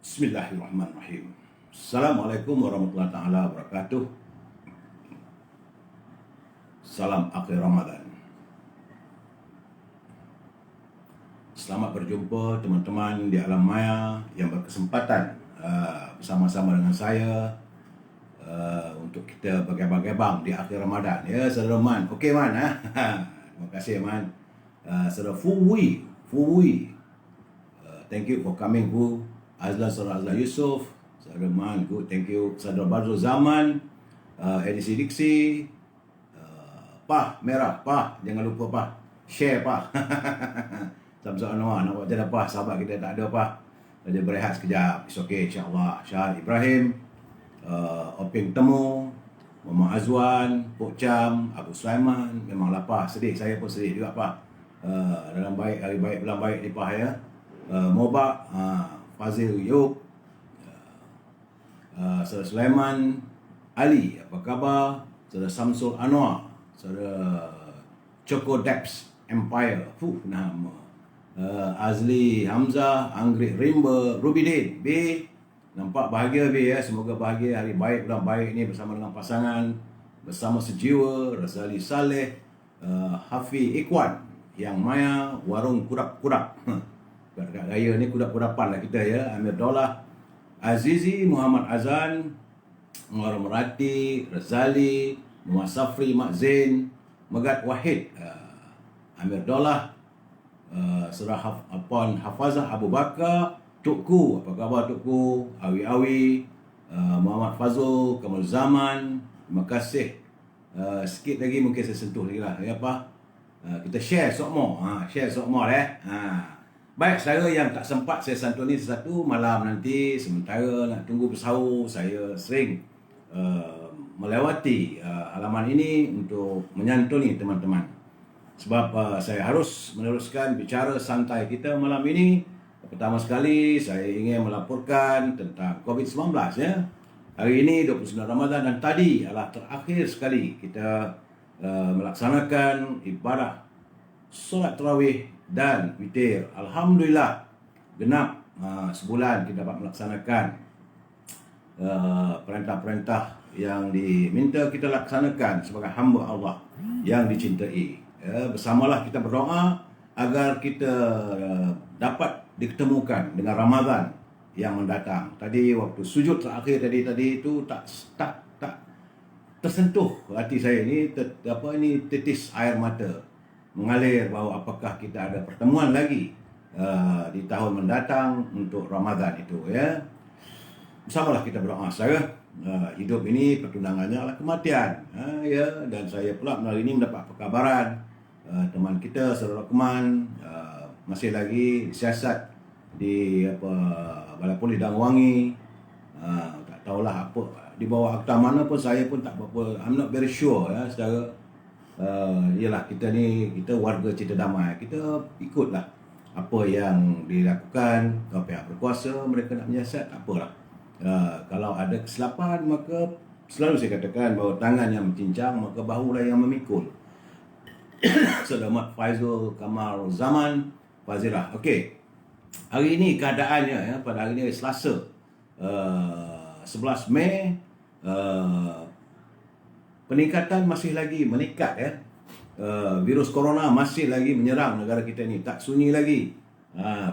Bismillahirrahmanirrahim. Assalamualaikum warahmatullahi taala wabarakatuh. Salam akhir Ramadan. Selamat berjumpa teman-teman di alam maya yang berkesempatan bersama-sama dengan saya untuk kita bergebang-gebang di akhir Ramadan. Ya, saudara Man. Okey Man, terima kasih Man. Saudara Fuwi. Thank you for coming Fu. Saudara Azlan Yusof, saudara Man, good, thank you. Saudara Badrul Zaman, edisi Diksi, Pah Merah, Pah, jangan lupa Pah, share Pah. Samsul Anwar, nak buat jalan Pah, sahabat kita tak ada Pah. Dia berehat sekejap, it's okay insyaAllah. Syahad Ibrahim, Oping Temu, Muhammad Azwan, Pok Cham, Abu Sulaiman, memanglah Pah, sedih, saya pun sedih juga Pah. Dalam baik, hari baik, bulan baik ni Pah ya. Mobak, Fazil Yub, Saudara Sulaiman Ali, apa khabar? Saudara Samsul Anwar, Saudara Choco Depps Empire, nama. Azli Hamzah, Anggrit Rimba, Rubidin, B. Nampak bahagia B ya, semoga bahagia hari baik bulan baik ni bersama dengan pasangan, bersama sejiwa, Razali Saleh, Hafi Ikwan, Yang Maya, Warung Kudap-Kudap. Kat raya ni kudap-kudapan lah kita ya. Amir Daulah, Azizi, Muhammad Azan, Muhammad Merati, Razali, Muhammad Safri, Mak Zain, Megat Wahid, Amir Daulah, Saudara Hafazah Abu Bakar, Tukku, apa khabar Tukku, Awi, Muhammad Fazul, Kamal Zaman, terima kasih. Sikit lagi mungkin saya sentuh lagi lah. Ya apa? Kita share sokmo, share sokmo Baik, saudara yang tak sempat saya santuni satu malam nanti, sementara nak tunggu bersahur, saya sering melewati halaman ini untuk menyantuni teman-teman. Sebab saya harus meneruskan bicara santai kita malam ini. Pertama sekali, saya ingin melaporkan tentang COVID-19 ya. Hari ini 29 Ramadan dan tadi adalah terakhir sekali kita melaksanakan ibadah solat tarawih dan witir. Alhamdulillah, genap sebulan kita dapat melaksanakan perintah-perintah yang diminta kita laksanakan sebagai hamba Allah yang dicintai. Bersamalah kita berdoa agar kita dapat diketemukan dengan Ramadan yang mendatang. Tadi waktu sujud terakhir tadi itu tak tersentuh hati saya ini, tetis air mata mengalir bahawa apakah kita ada pertemuan lagi di tahun mendatang untuk Ramadan itu ya. Bersamalah kita berdoa saudara. Hidup ini pertunangannya adalah kematian ya, dan saya pula hari ini mendapat perkabaran teman kita Saudara Lokman masih lagi siasat di Balai Polis Dangwangi. Tak tahulah apa di bawah akta mana pun, saya pun tak berapa, I'm not very sure ya saudara. Ialah kita warga Cita Damai, kita ikutlah apa yang dilakukan oleh pihak berkuasa. Mereka nak menyiasat, tak apalah. Kalau ada kesilapan, maka selalu saya katakan bahawa tangan yang mencincang maka bahulah yang memikul. Saudara Mat Faizul Kamal Zaman Fazilah. Okey, hari ini keadaannya ya, pada hari ini Selasa 11 Mei, peningkatan masih lagi meningkat ya. Virus corona masih lagi menyerang negara kita ni, tak sunyi lagi.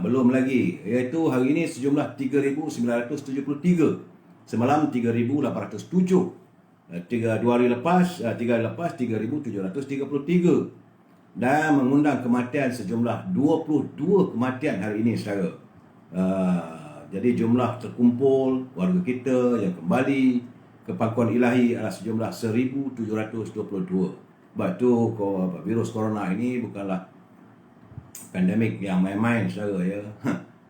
Belum lagi, iaitu hari ini sejumlah 3,973, semalam 3,807, 3 hari lepas 3,733, dan mengundang kematian sejumlah 22 kematian hari ini saudara. Jadi jumlah terkumpul warga kita yang kembali ke pangkuan ilahi adalah sejumlah 1,722. Sebab tu virus corona ini bukanlah pandemik yang main-main saudara ya.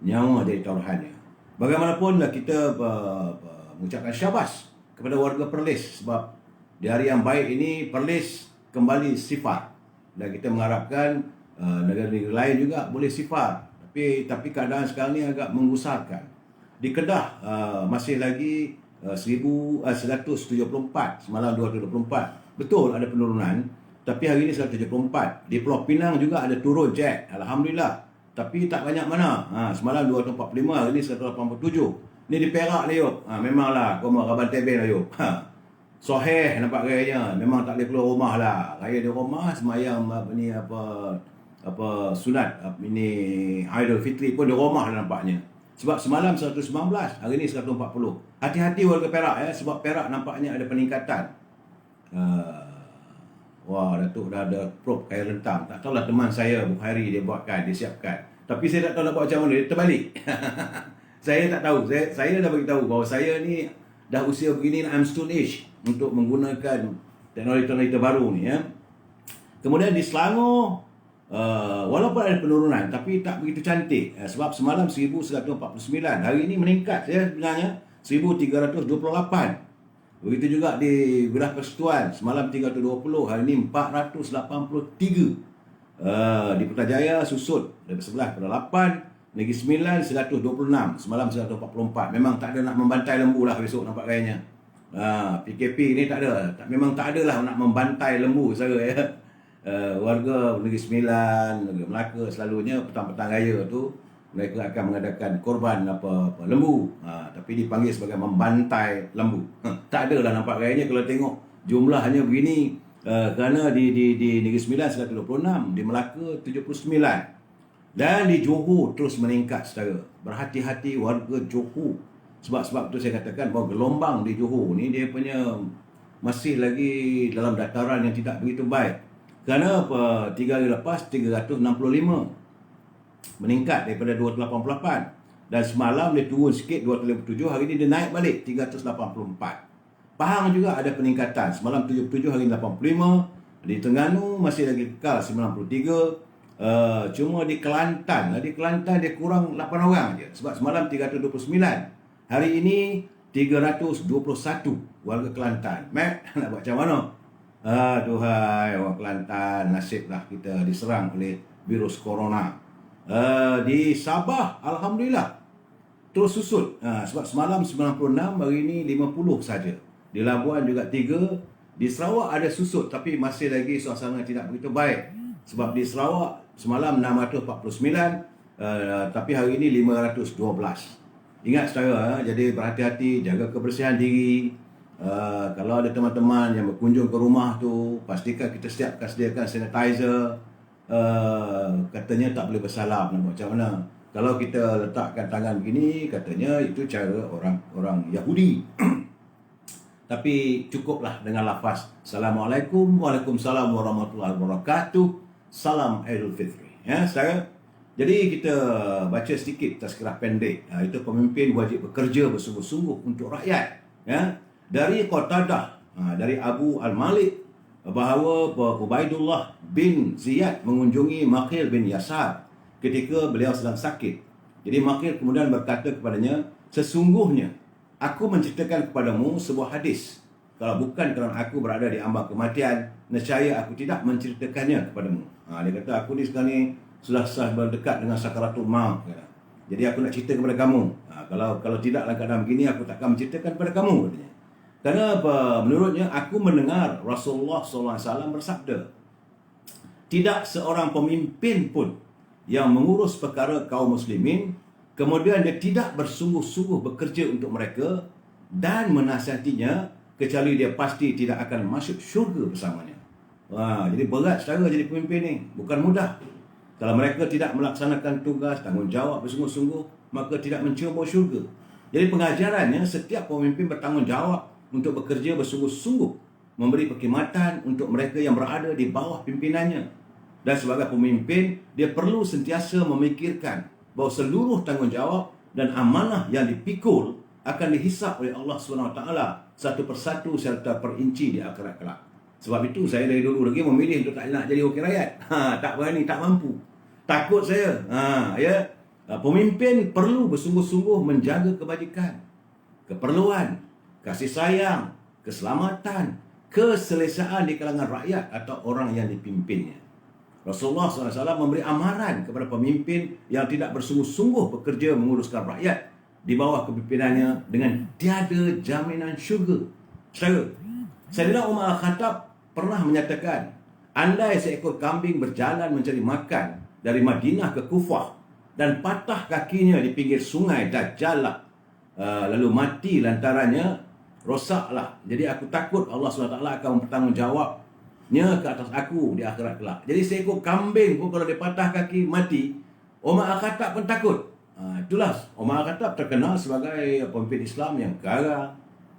Nyawa jadi taruhannya. Bagaimanapun kita mengucapkan syabas kepada warga Perlis, sebab di hari yang baik ini Perlis kembali sifar, dan kita mengharapkan negara-negara lain juga boleh sifar. Tapi keadaan sekarang ni agak menggusarkan. Di Kedah masih lagi 1,174, semalam 224. Betul ada penurunan, tapi hari ini 174. Di Pulau Pinang juga ada turun Alhamdulillah, tapi tak banyak mana. Semalam 245, hari ini 187. Ni di Perak ni Yop. Memanglah kau mau Raban Teben lah Yop. Soheh nampak gayanya. Memang tak boleh keluar rumah lah. Raya di rumah semayang apa sunat ini Aidilfitri pun di rumah lah nampaknya. Sebab semalam 119, hari ni 140. Hati-hati warga Perak sebab Perak nampaknya ada peningkatan. Wah, Datuk dah ada prop kain rentang. Tak tahulah teman saya Bukhari dia buatkan, dia siapkan. Tapi saya tak tahu nak buat macam mana, dia terbalik. Saya tak tahu. Saya dah beritahu bahawa saya ni dah usia begini, I'm stone age untuk menggunakan teknologi terbaru ni Kemudian di Selangor, walaupun ada penurunan tapi tak begitu cantik. Sebab semalam 1149, hari ini meningkat sebenarnya 1328. Begitu juga di Wilayah Persekutuan, semalam 320, hari ini 483. Di Putrajaya susut dari sebelah pada 8, Negeri Sembilan 126, semalam 144. Memang tak ada nak membantai lembu lah besok nampak gayanya. PKP ni tak ada, memang tak ada lah nak membantai lembu saya warga Negeri Sembilan, Negeri Melaka selalunya petang-petang raya tu mereka akan mengadakan korban apa lembu. Tapi dipanggil sebagai membantai lembu. Tak ada lah nampak gayanya kalau tengok jumlahnya begini. Kerana di Negeri Sembilan 126, di Melaka 79. Dan di Johor terus meningkat secara. Berhati-hati warga Johor. Sebab tu saya katakan bahawa gelombang di Johor ni dia punya masih lagi dalam dataran yang tidak begitu baik. Kerana 3 hari lepas 365 meningkat daripada 288. Dan semalam dia turun sikit 257, hari ni dia naik balik 384. Pahang juga ada peningkatan. Semalam 77, hari ni 85. Di Terengganu masih lagi kekal 93. Cuma di Kelantan dia kurang 8 orang je. Sebab semalam 329, hari ini 321 warga Kelantan. Mat, nak buat macam mana? Tuhai orang Kelantan, nasiblah kita diserang oleh virus corona. Di Sabah alhamdulillah terus susut. Sebab semalam 96, hari ini 50 saja. Di Labuan juga 3. Di Sarawak ada susut tapi masih lagi suasana tidak begitu baik. Sebab di Sarawak semalam 649, tapi hari ini 512. Ingat saudara, jadi berhati-hati, jaga kebersihan diri. Kalau ada teman-teman yang berkunjung ke rumah tu, pastikan kita sediakan sanitizer. Katanya tak boleh bersalam, nak buat macam mana? Kalau kita letakkan tangan begini, katanya itu cara orang Yahudi. Tapi cukuplah dengan lafaz Assalamualaikum, Waalaikumsalam warahmatullahi wabarakatuh. Salam Aidilfitri. Saudara. Jadi kita baca sedikit tazkirah pendek. Itu pemimpin wajib bekerja bersungguh-sungguh untuk rakyat. Dari Qatadah, dari Abu Al-Malik, bahawa Ubaidullah bin Ziyad mengunjungi Maqil bin Yasar ketika beliau sedang sakit. Jadi Maqil kemudian berkata kepadanya, sesungguhnya aku menceritakan kepadamu sebuah hadis. Kalau bukan kerana aku berada di ambang kematian, nescaya aku tidak menceritakannya kepadamu. Dia kata, aku ni sekarang ni sudah berdekat dengan sakaratul maut. Jadi aku nak cerita kepada kamu. Kalau tidak dalam keadaan begini, aku takkan menceritakan kepada kamu, katanya. Kerana menurutnya, aku mendengar Rasulullah SAW bersabda, tidak seorang pemimpin pun yang mengurus perkara kaum muslimin, kemudian dia tidak bersungguh-sungguh bekerja untuk mereka dan menasihatinya, kecuali dia pasti tidak akan masuk syurga bersamanya. Jadi berat saudara jadi pemimpin ni, bukan mudah. Kalau mereka tidak melaksanakan tugas, tanggungjawab bersungguh-sungguh, maka tidak mencium bau syurga. Jadi pengajarannya, setiap pemimpin bertanggungjawab untuk bekerja bersungguh-sungguh, memberi perkhidmatan untuk mereka yang berada di bawah pimpinannya. Dan sebagai pemimpin, dia perlu sentiasa memikirkan bahawa seluruh tanggungjawab dan amanah yang dipikul akan dihisap oleh Allah SWT satu persatu serta perinci di akhirat kelak. Sebab itu saya dari dulu lagi memilih untuk tak nak jadi wakil rakyat. Tak berani, tak mampu. Takut saya. Pemimpin perlu bersungguh-sungguh menjaga kebajikan, keperluan, kasih sayang, keselamatan, keselesaan di kalangan rakyat atau orang yang dipimpinnya. Rasulullah SAW memberi amaran kepada pemimpin yang tidak bersungguh-sungguh bekerja menguruskan rakyat di bawah kepimpinannya dengan tiada jaminan syurga. Sayyidina Umar Al-Khattab pernah menyatakan, andai seekor kambing berjalan mencari makan dari Madinah ke Kufah dan patah kakinya di pinggir sungai Dajalah, lalu mati lantarannya, rosaklah. Jadi aku takut Allah SWT akan bertanggungjawabnya ke atas aku di akhirat kelak. Jadi seekor kambing pun kalau dia patah kaki mati, Umar Al-Khattab pun takut. Itulah Umar Al-Khattab terkenal sebagai pemimpin Islam yang garang,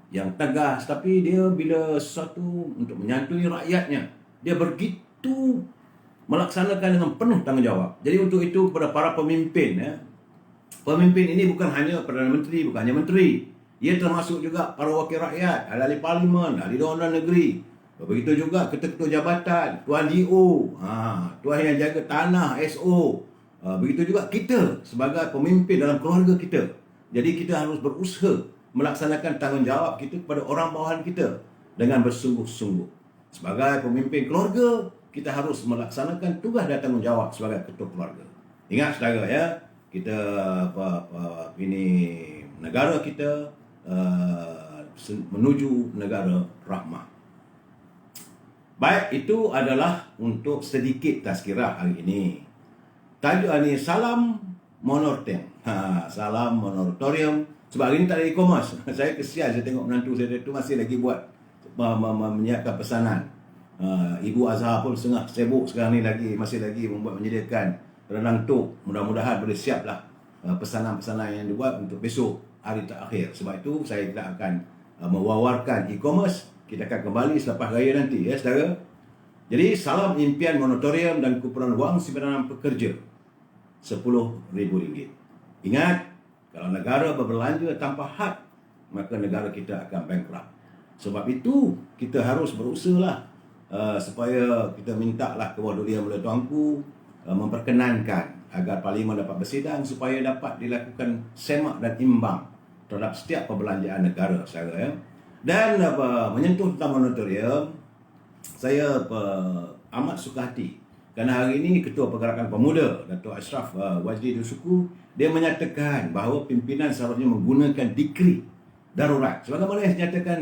yang tegas, tapi dia bila sesuatu untuk menyantuni rakyatnya, dia begitu melaksanakan dengan penuh tanggungjawab. Jadi untuk itu kepada para pemimpin, pemimpin ini bukan hanya Perdana Menteri, bukan hanya menteri. Ia termasuk juga para wakil rakyat, ahli parlimen, ahli dewan negeri. Begitu juga ketua-ketua jabatan, tuan DO, tuan yang jaga tanah, SO. Begitu juga kita sebagai pemimpin dalam keluarga kita. Jadi kita harus berusaha melaksanakan tanggungjawab kita kepada orang bawahan kita dengan bersungguh-sungguh. Sebagai pemimpin keluarga, kita harus melaksanakan tugas dan tanggungjawab sebagai ketua keluarga. Ingat saudara ya, kita ini negara kita menuju negara rahmah. Baik, itu adalah untuk sedikit tazkirah hari ini. Tajuk ini salam monotem. Salam monotorium. Sebab hari ini tak ada e-commerce. Saya kesian, saya tengok menantu saya itu masih lagi buat menyiapkan pesanan. Ibu Azhar pun setengah sibuk sekarang ni masih lagi menyediakan renang tuk. Mudah-mudahan boleh siaplah pesanan-pesanan yang dibuat untuk besok hari terakhir. Sebab itu saya tidak akan mewawarkan e-commerce. Kita akan kembali selepas raya nanti ya saudara. Jadi salam impian moratorium dan kumpulan wang simpanan pekerja RM10,000. Ingat, kalau negara berbelanja tanpa had, maka negara kita akan bankrupt. Sebab itu kita harus berusahalah supaya kita mintalah kepada Yang Mulia Tuanku memperkenankan agar parlimen dapat bersidang supaya dapat dilakukan semak dan imbang terhadap setiap perbelanjaan negara saudara ya. Dan menyentuh tentang moratorium, saya amat suka hati kerana hari ini Ketua Pergerakan Pemuda Datuk Ashraf Wajdi Dusuku, dia menyatakan bahawa pimpinan seharusnya menggunakan dikri darurat sebagaimana yang dinyatakan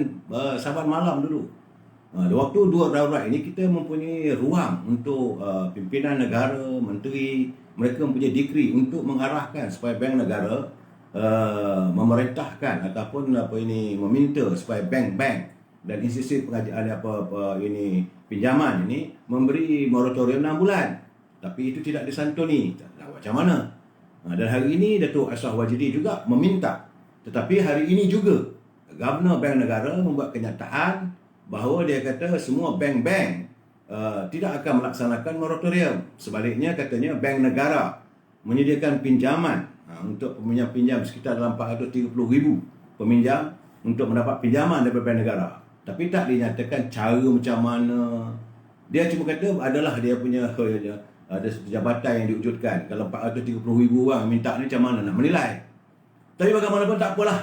Saban malam dulu. Waktu dua darurat ini kita mempunyai ruang untuk pimpinan negara, menteri, mereka mempunyai dikri untuk mengarahkan supaya bank negara memerintahkan ataupun meminta supaya bank-bank dan institusi pengajian pinjaman ini memberi moratorium 6 bulan. Tapi itu tidak disantuni. Macam mana? Dan hari ini Datuk Ashraf Wajdi juga meminta. Tetapi hari ini juga Governor Bank Negara membuat kenyataan bahawa dia kata semua bank-bank tidak akan melaksanakan moratorium. Sebaliknya katanya bank negara menyediakan pinjaman untuk peminjam-pinjam sekitar dalam 430,000 peminjam untuk mendapat pinjaman daripada bank negara. Tapi tak dinyatakan cara macam mana. Dia cuma kata adalah dia punya ada jabatan yang diwujudkan. Kalau 430,000 orang minta ni macam mana nak menilai. Tapi bagaimanapun tak apalah.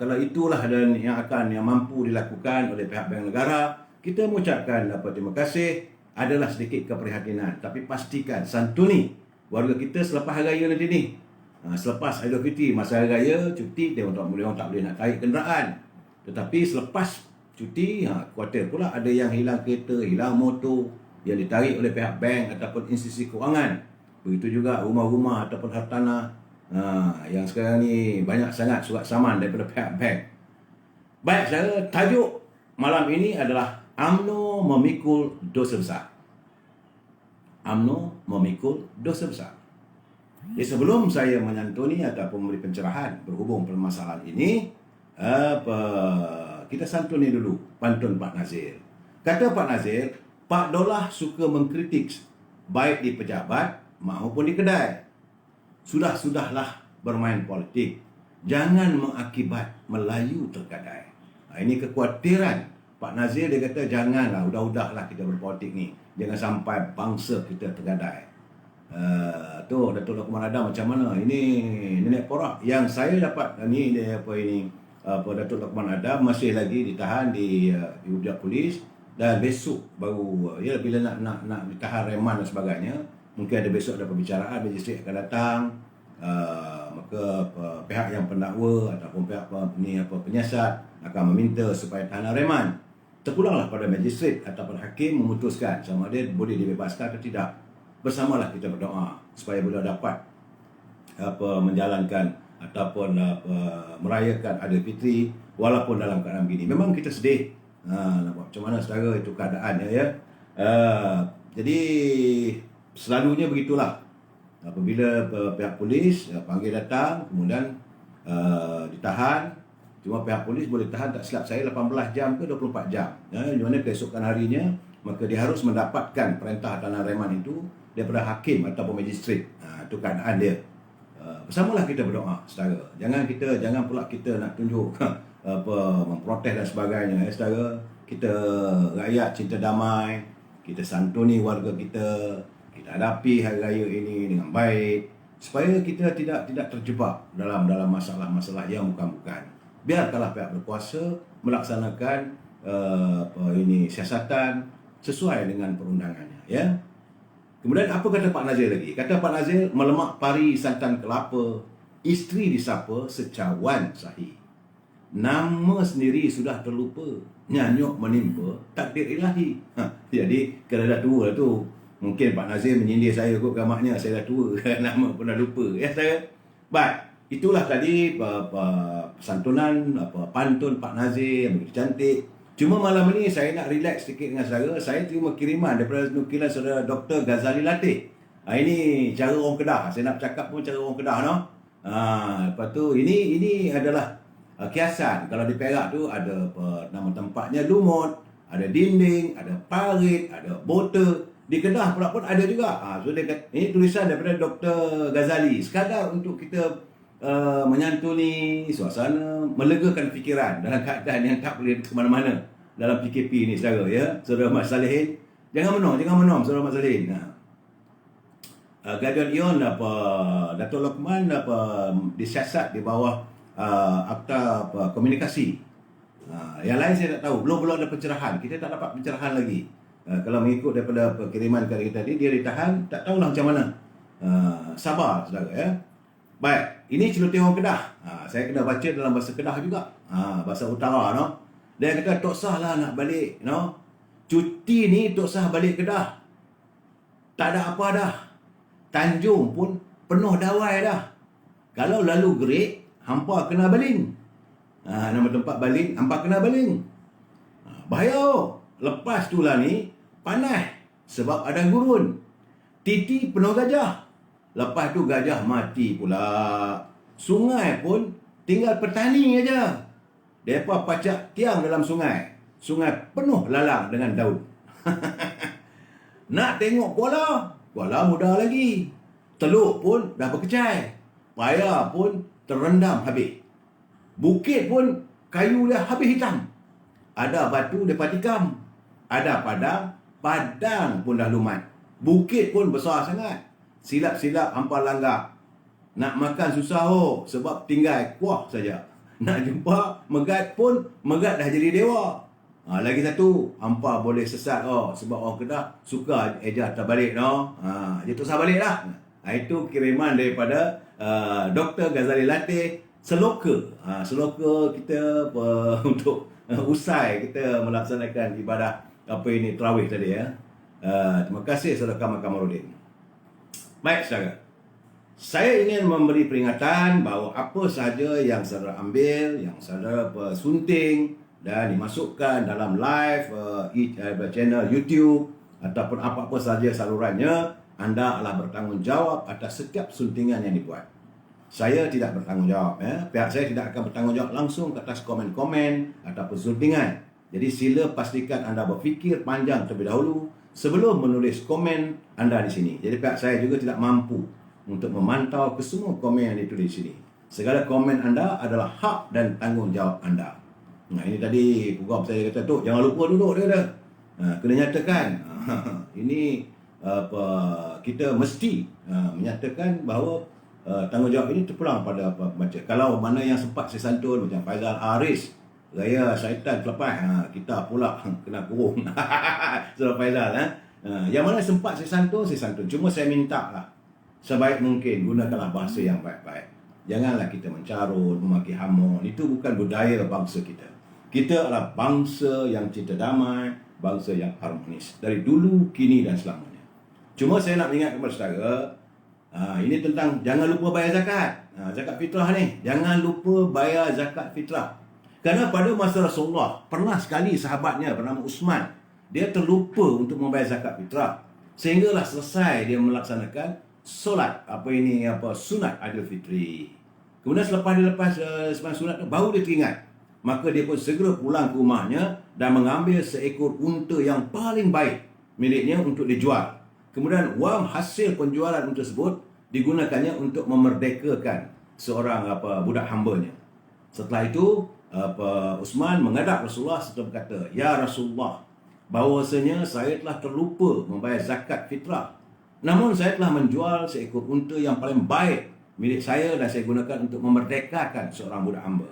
Kalau itulah dan yang mampu dilakukan oleh pihak bank negara, kita mengucapkan terima kasih. Adalah sedikit keprihatinan, tapi pastikan santuni warga kita selepas hari raya nanti ni. Selepas Aidilfitri, masa hari raya cuti, dia tak boleh nak tarik kenderaan. Tetapi selepas cuti, khawatir pula ada yang hilang kereta, hilang motor yang ditarik oleh pihak bank ataupun institusi kewangan. Begitu juga rumah-rumah ataupun hartanah yang sekarang ni banyak sangat surat saman daripada pihak bank. Baik saudara, tajuk malam ini adalah UMNO memikul dosa besar. UMNO memikul dosa besar. Jadi sebelum saya menyantuni ataupun memberi pencerahan berhubung permasalahan ini, kita santuni dulu pantun Pak Nazir. Kata Pak Nazir, Pak Dolah suka mengkritik baik di pejabat maupun di kedai. Sudahlah bermain politik. Jangan mengakibat Melayu tergadai. Ini kekhawatiran Pak Nazir. Dia kata janganlah, udahlah kita berpolitik ni. Jangan sampai bangsa kita tergadai. Tu Datuk Luqman Adam macam mana? Ini nenek porak yang saya dapat ni Datuk Luqman Adam masih lagi ditahan di budak polis dan besok baru bila nak ditahan reman dan sebagainya. Mungkin ada besok ada pembicaraan majlis akan datang. Maka pihak yang pendakwa ataupun pihak penyiasat akan meminta supaya tahanan reman. Terpulanglah pada magistrate ataupun hakim memutuskan sama ada boleh dibebaskan atau tidak. Bersamalah kita berdoa supaya beliau dapat menjalankan ataupun merayakan Aidilfitri walaupun dalam keadaan begini. Memang kita sedih. Nampak macam mana saudara itu keadaannya ya. Jadi selalunya begitulah. Apabila pihak polis panggil datang, kemudian ditahan. Cuma pihak polis boleh tahan, tak silap saya, 18 jam ke 24 jam. Di mana keesokan harinya, maka dia harus mendapatkan perintah tahanan reman itu daripada hakim ataupun magistrat. Itu keadaan dia. Bersamalah kita berdoa, saudara. Jangan pula kita nak tunjuk memprotes dan sebagainya, saudara. Kita rakyat cinta damai, kita santuni warga kita hadapi hari raya ini dengan baik, supaya kita tidak terjebak dalam masalah-masalah yang bukan-bukan. Biarkanlah pihak berkuasa melaksanakan siasatan sesuai dengan perundangannya, ya. Kemudian apa kata Pak Nazir lagi? Kata Pak Nazir, melemak pari santan kelapa, isteri disapa secawan sahih. Nama sendiri sudah terlupa, nyanyuk menimpa takdir ilahi. Jadi kalau dah tua tu, mungkin Pak Nazir menyindir saya kot gamaknya, saya dah tua, nama pun dah lupa, ya saya. Baik. Itulah tadi santunan pantun Pak Nazir yang begitu cantik. Cuma malam ini saya nak relax sedikit dengan saudara. Saya terima kiriman daripada nukilan saudara Dr. Ghazali Latif. Ini cara orang Kedah. Saya nak cakap pun cara orang Kedah, no. Lepas tu ini adalah kiasan. Kalau di Perak tu ada nama tempatnya lumut, ada dinding, ada parit, ada botol. Di Kedah pun ada juga. So dia kata, ini tulisan daripada Dr. Ghazali. Sekadar untuk kita menyantuni suasana, melegakan fikiran dalam keadaan yang tak boleh ke mana-mana dalam PKP ni, saudara, ya. Saudara Mat Salihin, jangan menom saudara Mat Salihin. Graduan Ion Dato' Lokman disiasat di bawah Akta Komunikasi. Yang lain saya tak tahu, belum ada pencerahan. Kita tak dapat pencerahan lagi. Kalau mengikut daripada kiriman kali tadi, dia ditahan, tak tahulah macam mana. Sabar, saudara, ya. Baik, ini celoteh orang Kedah. Saya kena baca dalam bahasa Kedah juga. Bahasa utara, no. Dia kata tok sah lah nak balik, no. Cuti ni tok sah balik Kedah. Tak ada apa dah. Tanjung pun penuh dawai dah. Kalau lalu Gerik, hampa kena baling. Nama tempat baling, hampa kena baling. Bahaya. Lepas tu lah ni panas sebab ada gurun. Titi penuh gajah. Lepas tu gajah mati pula. Sungai pun tinggal petani aja. Depa pacak tiang dalam sungai. Sungai penuh lalang dengan daun. Nak tengok kuala muda lagi. Teluk pun dah berkecai. Paya pun terendam habis. Bukit pun kayu dia habis hitam. Ada batu depa tikam. Ada padang pun dah lumat. Bukit pun besar sangat. Silap-silap hampa langgar. Nak makan susah sebab tinggal kuah saja. Nak jumpa megat pun, megat dah jadi dewa. Lagi satu, hampa boleh sesat sebab orang Kedah suka eja terbalik, no. Dia tak usah balik dah. Itu kiriman daripada Dr. Ghazali Latif. Seloka kita untuk usai kita melaksanakan ibadah tarawih tadi, ya. Terima kasih saudara Kamarudin. Baik, saudara. Saya ingin memberi peringatan bahawa apa sahaja yang saudara ambil, yang saudara sunting dan dimasukkan dalam live channel YouTube ataupun apa-apa sahaja salurannya, anda adalah bertanggungjawab atas setiap suntingan yang dibuat. Saya tidak bertanggungjawab, ya. Pihak saya tidak akan bertanggungjawab langsung atas komen-komen ataupun suntingan. Jadi sila pastikan anda berfikir panjang terlebih dahulu sebelum menulis komen anda di sini. Jadi pihak saya juga tidak mampu untuk memantau kesemua komen yang ditulis di sini. Segala komen anda adalah hak dan tanggungjawab anda. Ini tadi program saya kata, "Tok, jangan lupa duduk," dia kata. Kena nyatakan. Ini kita mesti menyatakan bahawa tanggungjawab ini terpulang pada pembaca. Kalau mana yang sempat saya santun macam Faizal Aris, Raya Syaitan terlepas, kita pula kena kurung. Surah Faizal, yang mana sempat saya santun. Cuma saya minta lah, sebaik mungkin gunakanlah bahasa yang baik-baik. Janganlah kita mencarut, memaki hamun. Itu bukan budaya bangsa kita. Kita adalah bangsa yang cinta damai, bangsa yang harmonis dari dulu, kini dan selamanya. Cuma saya nak ingat kepada saudara, ini tentang jangan lupa bayar zakat. Zakat fitrah ni, jangan lupa bayar zakat fitrah. Kerana pada masa Rasulullah, pernah sekali sahabatnya bernama Uthman, dia terlupa untuk membayar zakat fitrah. Sehinggalah selesai dia melaksanakan solat, sunat Aidil Fitri. Kemudian selepas dia sembahyang sunat tu, baru dia teringat. Maka dia pun segera pulang ke rumahnya dan mengambil seekor unta yang paling baik miliknya untuk dijual. Kemudian wang hasil penjualan unta tersebut digunakannya untuk memerdekakan seorang budak hambanya. Setelah itu Uthman menghadap Rasulullah serta berkata, "Ya Rasulullah, bahawasanya saya telah terlupa membayar zakat fitrah. Namun saya telah menjual seekor unta yang paling baik milik saya dan saya gunakan untuk memerdekakan seorang budak hamba.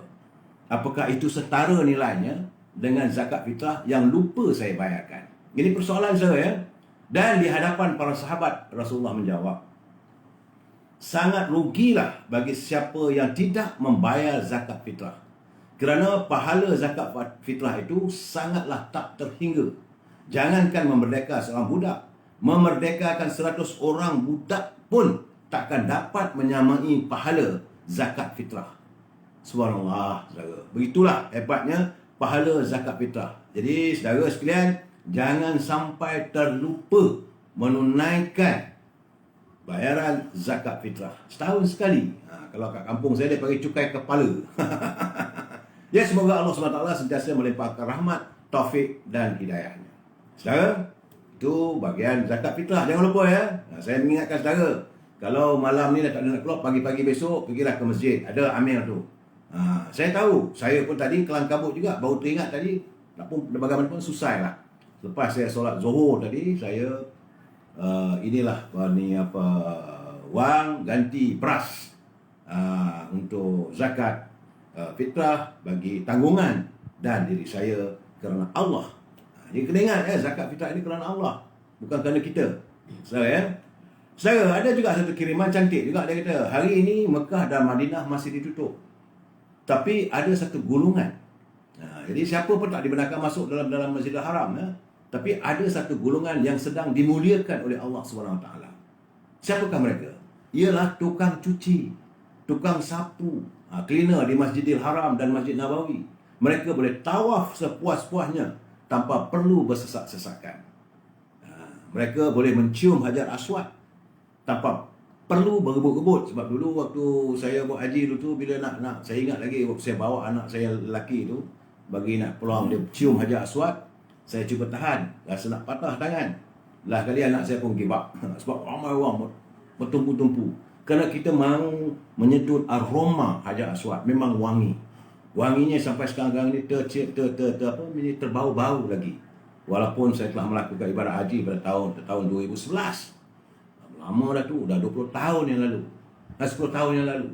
Apakah itu setara nilainya dengan zakat fitrah yang lupa saya bayarkan?" Ini persoalan saya. Dan di hadapan para sahabat, Rasulullah menjawab, "Sangat rugilah bagi siapa yang tidak membayar zakat fitrah. Kerana pahala zakat fitrah itu sangatlah tak terhingga. Jangankan memerdekakan seorang budak, memerdekakan 100 orang budak pun takkan dapat menyamai pahala zakat fitrah." Subhanallah, saudara. Begitulah hebatnya pahala zakat fitrah. Jadi, saudara sekalian, jangan sampai terlupa menunaikan bayaran zakat fitrah. Setahun sekali. Kalau kat kampung saya, dia panggil cukai kepala. Ya, semoga Allah SWT sentiasa melimpahkan rahmat, taufik dan hidayahnya. Saudara, itu bahagian zakat fitrah. Jangan lupa ya. Saya mengingatkan saudara, kalau malam ni dah tak ada nak keluar, pagi-pagi besok, pergilah ke masjid. Ada amir tu. Saya tahu, saya pun tadi kelang kabut juga. Baru teringat tadi, bagaimanapun susah lah. Lepas saya solat Zuhur tadi, saya wang ganti beras untuk zakat fitrah bagi tanggungan dan diri saya kerana Allah. Jadi kena ingat zakat fitrah ini kerana Allah, bukan kerana kita. Saya ada juga satu kiriman cantik juga. Dia kata, hari ini Mekah dan Madinah masih ditutup, tapi ada satu golongan. Jadi siapa pun tak dibenarkan masuk dalam Masjidil Haram. Tapi ada satu golongan yang sedang dimuliakan oleh Allah SWT. Siapakah mereka? Ialah tukang cuci, tukang sapu, cleaner di Masjidil Haram dan Masjid Nabawi. Mereka boleh tawaf sepuas-puasnya tanpa perlu bersesak-sesakan. Mereka boleh mencium Hajar Aswad tanpa perlu berebut-rebut. Sebab dulu waktu saya buat haji dulu tu, bila nak saya ingat lagi waktu saya bawa anak saya lelaki tu, bagi nak peluang dia cium Hajar Aswad, saya cuba tahan, rasa nak patah tangan. Lah kali anak saya pun give up. Sebab ramai orang bertumpu-tumpu. Kerana kita mahu menyentuh aroma Hajar Aswad, memang wangi. Wanginya sampai sekarang ni terbau-bau lagi. Walaupun saya telah melakukan ibadah haji pada tahun 2011. Lama dah tu, dah 20 tahun yang lalu. 10 tahun yang lalu.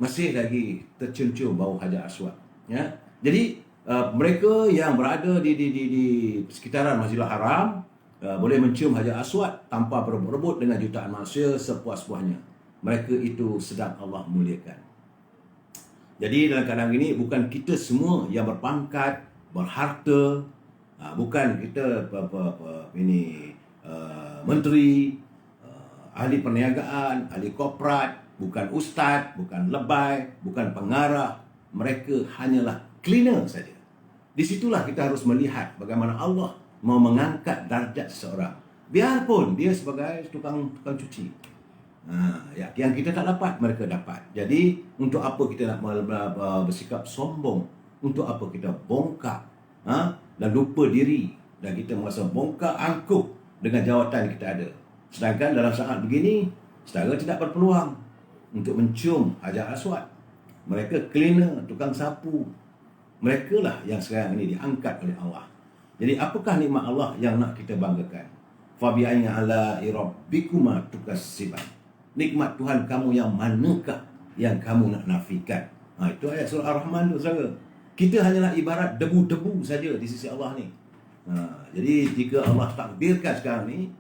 Masih lagi tercium-cium bau Hajar Aswad. Ya. Jadi mereka yang berada di sekitaran Masjidil Haram boleh mencium Hajar Aswad tanpa berebut-rebut dengan jutaan manusia sepuas-puasnya. Mereka itu sedang Allah muliakan. Jadi dalam keadaan ini, bukan kita semua yang berpangkat, berharta, bukan kita menteri, ahli perniagaan, ahli korporat, bukan ustaz, bukan lebay, bukan pengarah. Mereka hanyalah cleaner saja. Di situlah kita harus melihat bagaimana Allah mau mengangkat darjat seseorang. Biarpun dia sebagai tukang cuci. Yang kita tak dapat, mereka dapat. Jadi, untuk apa kita nak bersikap sombong? Untuk apa kita bongkak dan lupa diri, dan kita merasa bongkak angkuh dengan jawatan yang kita ada. Sedangkan dalam saat begini, saudara tidak berpeluang untuk mencium Hajar Aswad. Mereka cleaner, tukang sapu. Mereka lah yang sekarang ini diangkat oleh Allah. Jadi apakah nikmat Allah yang nak kita banggakan? Fabi'ayna ala rabbikuma tukassiban. Nikmat Tuhan kamu yang manakah yang kamu nak nafikan? Itu ayat surah Ar-Rahman tu, saudara. Kita hanyalah ibarat debu-debu saja di sisi Allah ni. Jadi jika Allah takdirkan sekarang ni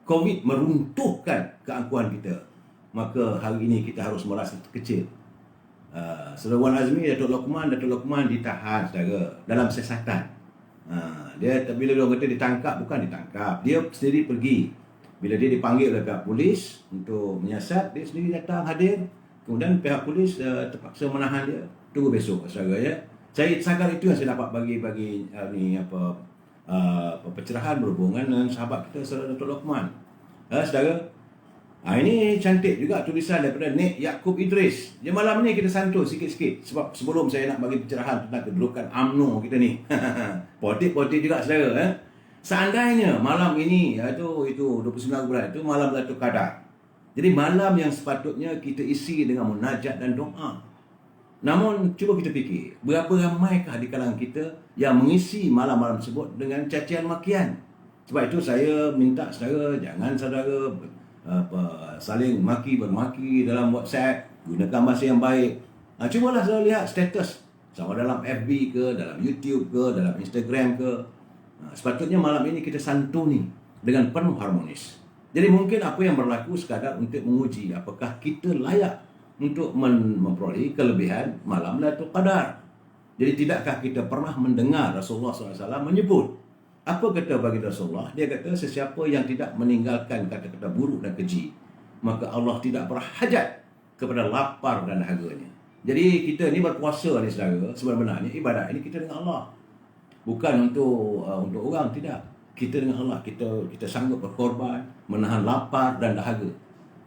COVID meruntuhkan keangkuhan kita, maka hari ini kita harus merasa kecil. Saudara Wan Azmi, Datuk Lokman ditahan, saudara, dalam siasatan. Dia bila dia kata ditangkap, bukan ditangkap, dia sendiri pergi. Bila dia dipanggil oleh pihak polis untuk menyiasat, dia sendiri datang hadir Kemudian pihak polis terpaksa menahan dia. Tunggu besok, saudara ya. Saya sangat itu yang saya dapat bagi pencerahan berhubungan dengan sahabat kita Saudara Dato' Lokman. Saudara, ini cantik juga tulisan daripada Nik Yaakob Idris. Dia malam ni kita santun sikit-sikit sebab sebelum saya nak bagi pencerahan tentang kedudukan UMNO kita ni. Politik juga saudara. Seandainya malam ini itu 29 bulan itu malam Lailatul Qadar. Jadi malam yang sepatutnya kita isi dengan munajat dan doa. Namun cuba kita fikir, berapa ramaikah di kalangan kita yang mengisi malam-malam tersebut dengan cacian makian. Sebab itu saya minta saudara jangan saudara saling bermaki dalam WhatsApp, gunakan bahasa yang baik. Cubalah saudara lihat status sama dalam FB ke, dalam YouTube ke, dalam Instagram ke. Sepatutnya malam ini kita santuni dengan penuh harmonis. Jadi mungkin apa yang berlaku sekadar untuk menguji apakah kita layak untuk memperoleh kelebihan malam Lailatul Qadar. Jadi tidakkah kita pernah mendengar Rasulullah SAW menyebut, apa kata bagi Rasulullah? Dia kata sesiapa yang tidak meninggalkan kata-kata buruk dan keji, maka Allah tidak berhajat kepada lapar dan dahaganya. Jadi kita ni berpuasa ni saudara, sebenarnya ibadat ini kita dengan Allah. Bukan untuk orang, tidak. Kita dengan Allah, kita sanggup berkorban, menahan lapar dan dahaga.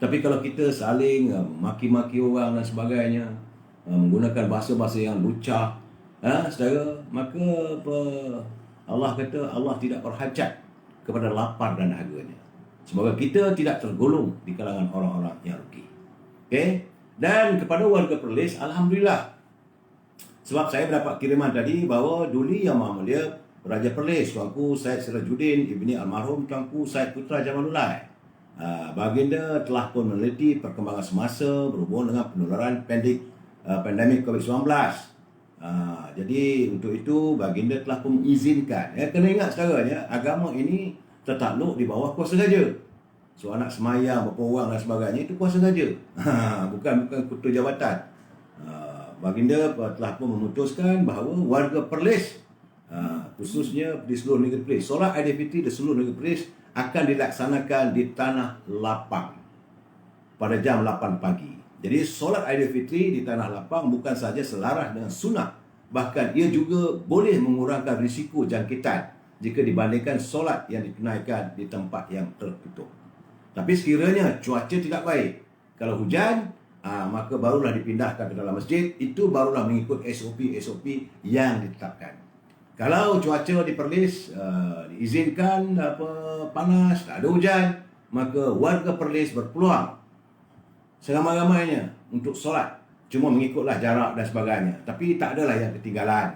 Tapi kalau kita saling maki-maki orang dan sebagainya, menggunakan bahasa-bahasa yang lucah, saudara, maka Allah kata Allah tidak berhajat kepada lapar dan dahaganya. Semoga kita tidak tergolong di kalangan orang-orang yang rugi. Okey? Dan kepada warga Perlis, alhamdulillah. Sebab saya mendapat kiriman tadi bahawa Duli Yang Maha Mulia Raja Perlis, Tuanku Syed Sirajuddin ibni almarhum Tuanku Syed Putra Jamalullah, baginda telah pun meneliti perkembangan semasa berhubung dengan penularan pandemik COVID-19. Jadi untuk itu baginda telah pun mengizinkan. Kena ingat sekarang ya, agama ini tertakluk di bawah kuasa raja. So anak semayang berapa orang dan sebagainya itu kuasa raja. Bukan kutu jabatan. Baginda telah pun memutuskan bahawa warga Perlis, khususnya di seluruh negeri Perlis, solat Aidilfitri di seluruh negeri Perlis akan dilaksanakan di Tanah Lapang pada jam 8 pagi. Jadi solat Aidilfitri di Tanah Lapang bukan saja selaras dengan sunnah, bahkan ia juga boleh mengurangkan risiko jangkitan jika dibandingkan solat yang ditunaikan di tempat yang tertutup. Tapi sekiranya cuaca tidak baik, kalau hujan, maka barulah dipindahkan ke dalam masjid. Itu barulah mengikut SOP yang ditetapkan. Kalau cuaca di Perlis diizinkan panas, tak ada hujan, maka warga Perlis berpeluang seramai-ramainya untuk solat. Cuma mengikutlah jarak dan sebagainya. Tapi tak adalah yang ketinggalan.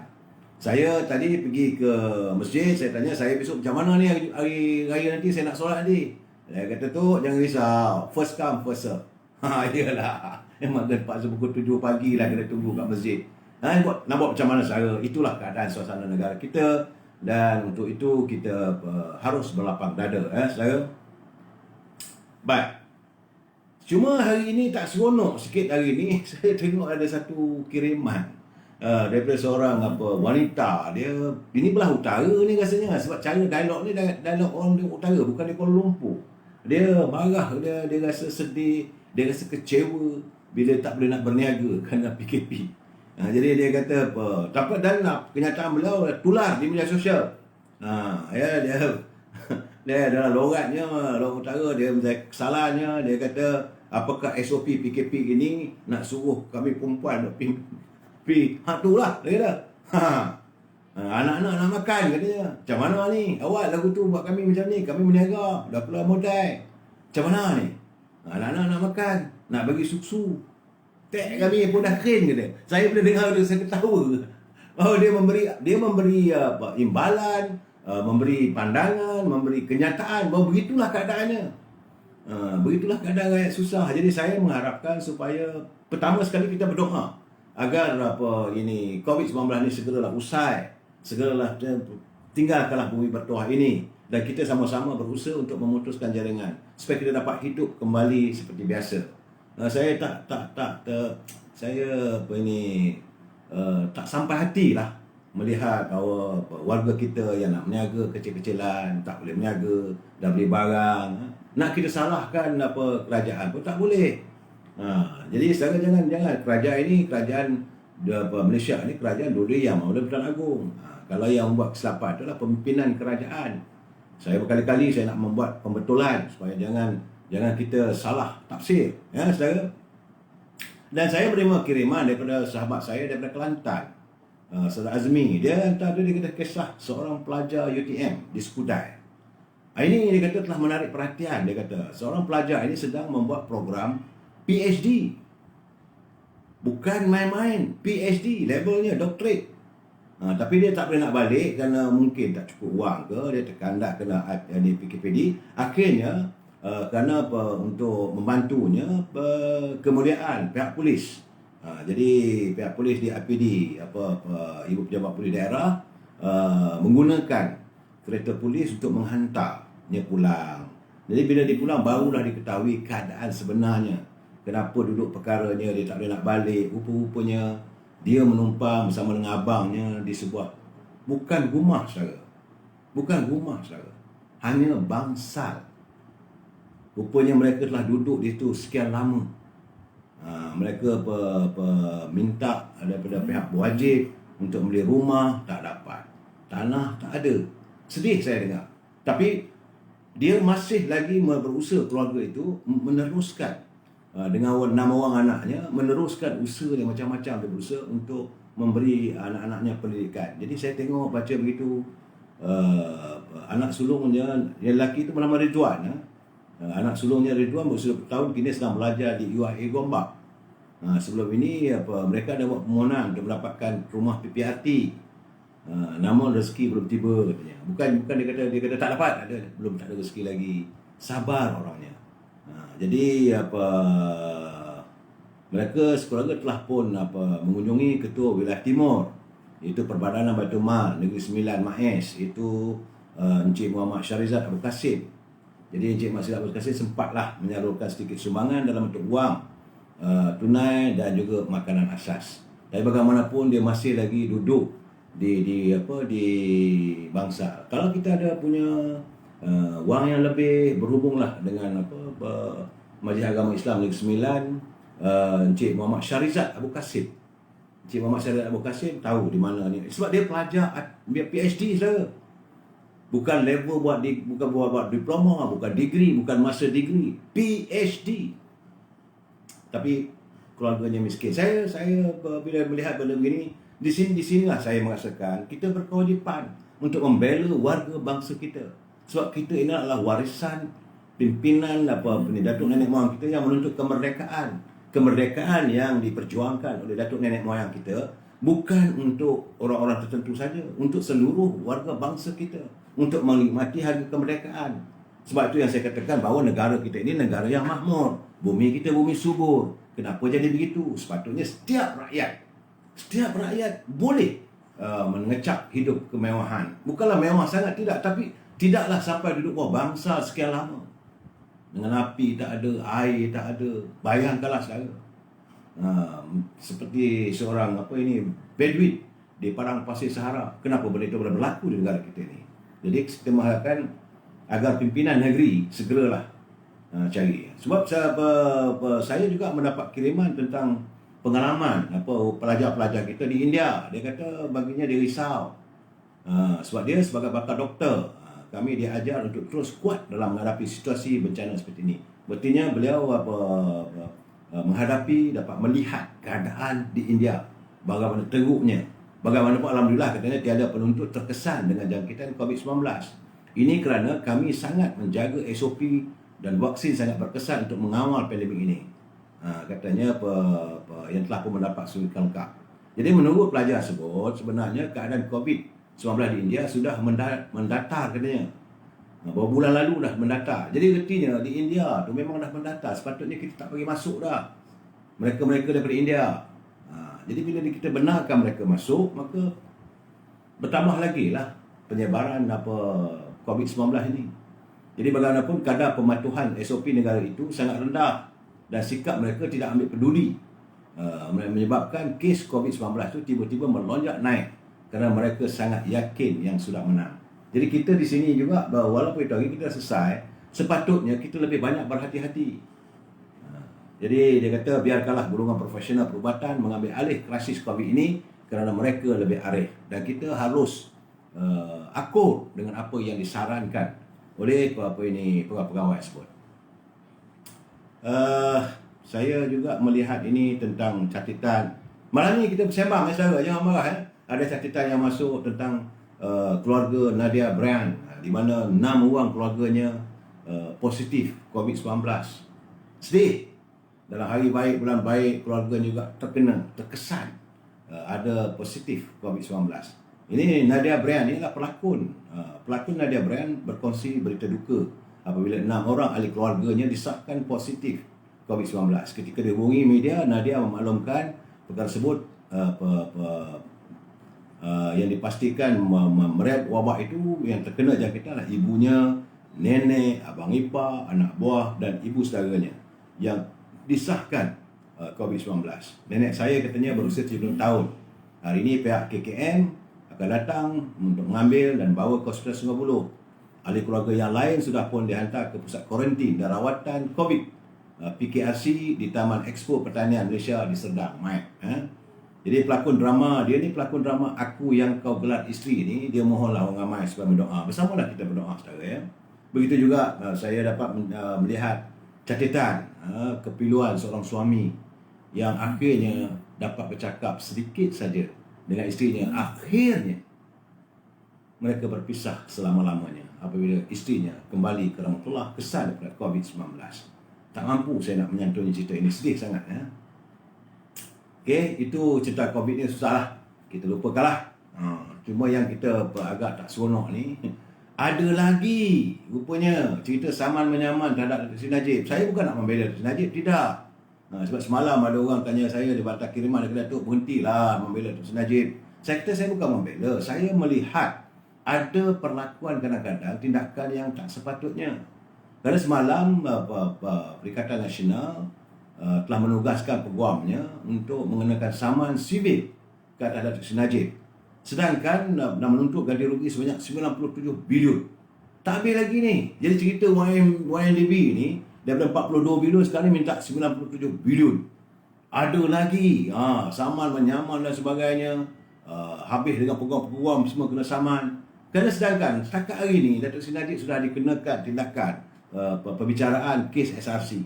Saya tadi pergi ke masjid, saya tanya, saya besok macam mana ni hari raya nanti, saya nak solat nanti. Dia kata tu, jangan risau, first come first serve. Iyalah, memang terpaksa pukul 7 pagi lah kena tunggu kat masjid. Nak buat macam mana saudara? Itulah keadaan suasana negara kita. Dan untuk itu kita harus berlapang dada, saudara. Baik. Cuma hari ini tak seronok sikit hari ini. Saya tengok ada satu kiriman daripada seorang wanita. Dia ini belah utara ni rasanya. Sebab cara dialog ni dialog orang di utara, bukan di Kuala Lumpur. Dia marah, dia rasa sedih, dia rasa kecewa bila tak boleh nak berniaga kerana PKP. Jadi dia kata apa? Dapat dan kenyataan beliau tular di media sosial. Dia dalam logatnya, logat utara, dia kesalahannya, dia kata apakah SOP PKP ini nak suruh kami perempuan pergi. Itulah dia kata. Anak-anak nak makan katanya. Macam mana ni? Awak lagu tu buat kami macam ni. Kami berniaga. Dah pula modal. Macam mana ni? Anak-anak nak makan. Nak bagi susu. Tek kami pun dah kering kata. Saya pernah dengar dia, saya ketawa. Oh, dia memberi imbalan, memberi pandangan, memberi kenyataan bahawa begitulah keadaannya. Begitulah keadaan rakyat susah. Jadi saya mengharapkan supaya pertama sekali kita berdoa agar ini COVID-19 ni segeralah usai. Segeralah tinggalkanlah bumi bertuah ini dan kita sama-sama berusaha untuk memutuskan jaringan supaya kita dapat hidup kembali seperti biasa. Saya tak sampai hati lah melihat bahawa warga kita yang nak berniaga kecil-kecilan tak boleh berniaga, dah beli barang. Nak kita salahkan kerajaan pun tak boleh. Jadi sekarang jangan kerajaan ini, kerajaan Malaysia ni kerajaan dua-dua yang oleh Perdana Agung. Kalau yang membuat kesilapan adalah pimpinan kerajaan. Saya berkali-kali saya nak membuat pembetulan supaya jangan kita salah tafsir, ya saudara. Dan saya menerima kiriman daripada sahabat saya daripada Kelantan, Saudara Azmi. Dia hantar, dia kata kisah seorang pelajar UTM di Skudai. Ini dia kata telah menarik perhatian. Dia kata seorang pelajar ini sedang membuat program PhD. Bukan main-main, PhD, levelnya doctorate. Tapi dia tak boleh nak balik kerana mungkin tak cukup wang ke, dia terkandak kena di PKPD. Akhirnya kerana untuk membantunya kemuliaan pihak polis. Jadi pihak polis di IPD, ibu pejabat polis daerah menggunakan kereta polis untuk menghantarnya pulang. Jadi bila dia pulang barulah diketahui keadaan sebenarnya. Kenapa duduk perkaranya dia tak boleh nak balik. Rupa-rupanya dia menumpang bersama dengan abangnya di sebuah, bukan rumah saudara. Bukan rumah saudara. Hanya bangsal. Rupanya mereka telah duduk di situ sekian lama. Mereka minta daripada pihak berwajib untuk membeli rumah, tak dapat. Tanah tak ada. Sedih saya dengar. Tapi dia masih lagi berusaha, keluarga itu meneruskan dengan 6 orang anaknya, meneruskan usaha yang macam-macam. Dia berusaha untuk memberi anak-anaknya pendidikan. Jadi saya tengok baca begitu, anak sulungnya yang lelaki itu bernama Ridwan. Anak sulungnya Ridwan berusia 10 tahun, kini sedang belajar di UIA Gombak. Sebelum ini mereka ada buat permohonan untuk mendapatkan rumah PPRT. Namun rezeki belum tiba katanya. Bukan dia kata tak dapat, belum tak ada rezeki lagi. Sabar orangnya. Jadi mereka sekeluarga telah pun mengunjungi Ketua Wilayah Timur, iaitu Perbadanan Baitul Mal Negeri Sembilan MAES, itu Encik Muhammad Syarizat Abu Kasim. Jadi Encik Muhammad Syarizat Abu Kasim sempatlah menyalurkan sedikit sumbangan dalam bentuk wang tunai dan juga makanan asas. Tapi bagaimanapun dia masih lagi duduk di bangsa. Kalau kita ada punya wang yang lebih, berhubunglah dengan Majlis Agama Islam Negeri Sembilan, Encik Muhammad Syarizat Abu Kasim. Encik Muhammad Syarizat Abu Kasim tahu di mana ni. Sebab dia pelajar, dia PhD saudara. Bukan level bukan buat diploma, bukan degree, bukan master degree, PhD. Tapi keluarganya miskin. Saya bila melihat benda begini, di sinilah saya merasakan kita berkewajipan untuk membela warga bangsa kita. Sebab kita ini adalah warisan pimpinan datuk nenek moyang kita yang menuntut kemerdekaan. Kemerdekaan yang diperjuangkan oleh datuk nenek moyang kita bukan untuk orang-orang tertentu saja, untuk seluruh warga bangsa kita, untuk menikmati harga kemerdekaan. Sebab itu yang saya katakan bahawa negara kita ini negara yang makmur. Bumi kita bumi subur. Kenapa jadi begitu? Sepatutnya setiap rakyat boleh mengecap hidup kemewahan. Bukanlah mewah sangat, tidak, tapi tidaklah sampai duduk bawah bangsa sekian lama. Dengan api tak ada, air tak ada. Bayangkanlah saudara. Seperti seorang Bedouin di padang pasir Sahara. Kenapa benda itu boleh berlaku di negara kita ini? Jadi kita mengharapkan agar pimpinan negeri segeralah cari. Sebab saya juga mendapat kiriman tentang pengalaman pelajar-pelajar kita di India. Dia kata baginya dia risau. Sebab dia sebagai bakal doktor, kami diajar untuk terus kuat dalam menghadapi situasi bencana seperti ini. Berartinya beliau menghadapi, dapat melihat keadaan di India, bagaimana teruknya. Bagaimanapun alhamdulillah katanya tiada penuntut terkesan dengan jangkitan COVID-19. Ini kerana kami sangat menjaga SOP dan vaksin sangat berkesan untuk mengawal pandemik ini. Katanya yang telah pun mendapat suntikan lengkap. Jadi menurut pelajar tersebut, sebenarnya keadaan COVID-19 di India sudah mendatar katanya. Beberapa bulan lalu dah mendatar. Jadi artinya di India tu memang dah mendatar. Sepatutnya kita tak bagi masuk dah mereka-mereka daripada India. Jadi bila kita benarkan mereka masuk, maka bertambah lagi lah penyebaran COVID-19 ini. Jadi bagaimanapun kadar pematuhan SOP negara itu sangat rendah dan sikap mereka tidak ambil peduli, menyebabkan kes COVID-19 itu tiba-tiba melonjak naik kerana mereka sangat yakin yang sudah menang. Jadi kita di sini juga, walaupun itu hari kita selesai, sepatutnya kita lebih banyak berhati-hati. Jadi dia kata biarkanlah golongan profesional perubatan mengambil alih krisis COVID ini kerana mereka lebih arif dan kita harus akur dengan apa yang disarankan oleh pegawai tersebut. Saya juga melihat ini tentang catatan. Malam ni kita bersembang saudara, jangan marah Ada catatan yang masuk tentang keluarga Nadia Brian, di mana 6 orang keluarganya positif COVID-19. Sedih. Dalam hari baik, bulan baik, keluarga juga terkesan ada positif COVID-19. Ini Nadia Brian, inilah pelakon. Pelakon Nadia Brian berkongsi berita duka apabila 6 orang ahli keluarganya disahkan positif COVID-19. Ketika dihubungi media, Nadia memaklumkan perkara tersebut yang dipastikan wabak itu yang terkena jangkitan adalah ibunya, nenek, abang ipar, anak buah dan ibu saudaranya yang disahkan COVID-19. Nenek saya katanya berusia 70 tahun. Hari ini pihak KKM akan datang untuk mengambil dan bawa ke Hospital Sungai Buloh. Ahli keluarga yang lain sudah pun dihantar ke pusat kuarantin dan rawatan COVID PKRC di Taman Expo Pertanian Malaysia di Serdang, Jadi pelakon drama, dia ni pelakon drama Aku Yang Kau Gelar Isteri ni, dia mohonlah orang ramai supaya berdoa. Bersamalah kita berdoa saudara Begitu juga saya dapat melihat catatan kepiluan seorang suami yang akhirnya dapat bercakap sedikit saja dengan isterinya. Akhirnya mereka berpisah selama-lamanya apabila isterinya kembali ke rahmatullah kesal daripada COVID-19. Tak mampu saya nak menyantuni cerita ini, sedih sangat Okey, itu cerita COVID ni susah lah, kita lupakanlah. Cuma yang kita agak tak seronok ni, ada lagi rupanya cerita saman menyaman terhadap Datuk Seri Najib. Saya bukan nak membela Datuk Seri Najib, tidak. Sebab semalam ada orang tanya saya di Batak Kiriman, dia kata, Datuk berhentilah membela Datuk Seri Najib. Saya kata saya bukan membela, saya melihat ada perlakuan kadang-kadang tindakan yang tak sepatutnya. Kerana semalam Perikatan Nasional telah menugaskan peguamnya untuk mengenakan saman sivil ke atas Datuk Seri Najib. Sedangkan nak menuntut ganti rugi sebanyak 97 bilion. Tak habis lagi ni. Jadi cerita YNDB ni daripada 42 bilion sekarang ni minta 97 bilion. Ada lagi saman menyaman dan sebagainya. Habis dengan peguam-peguam semua kena saman. Kerana sedangkan setakat hari ni Datuk Seri Najib sudah dikenakan tindakan pembicaraan kes SRC,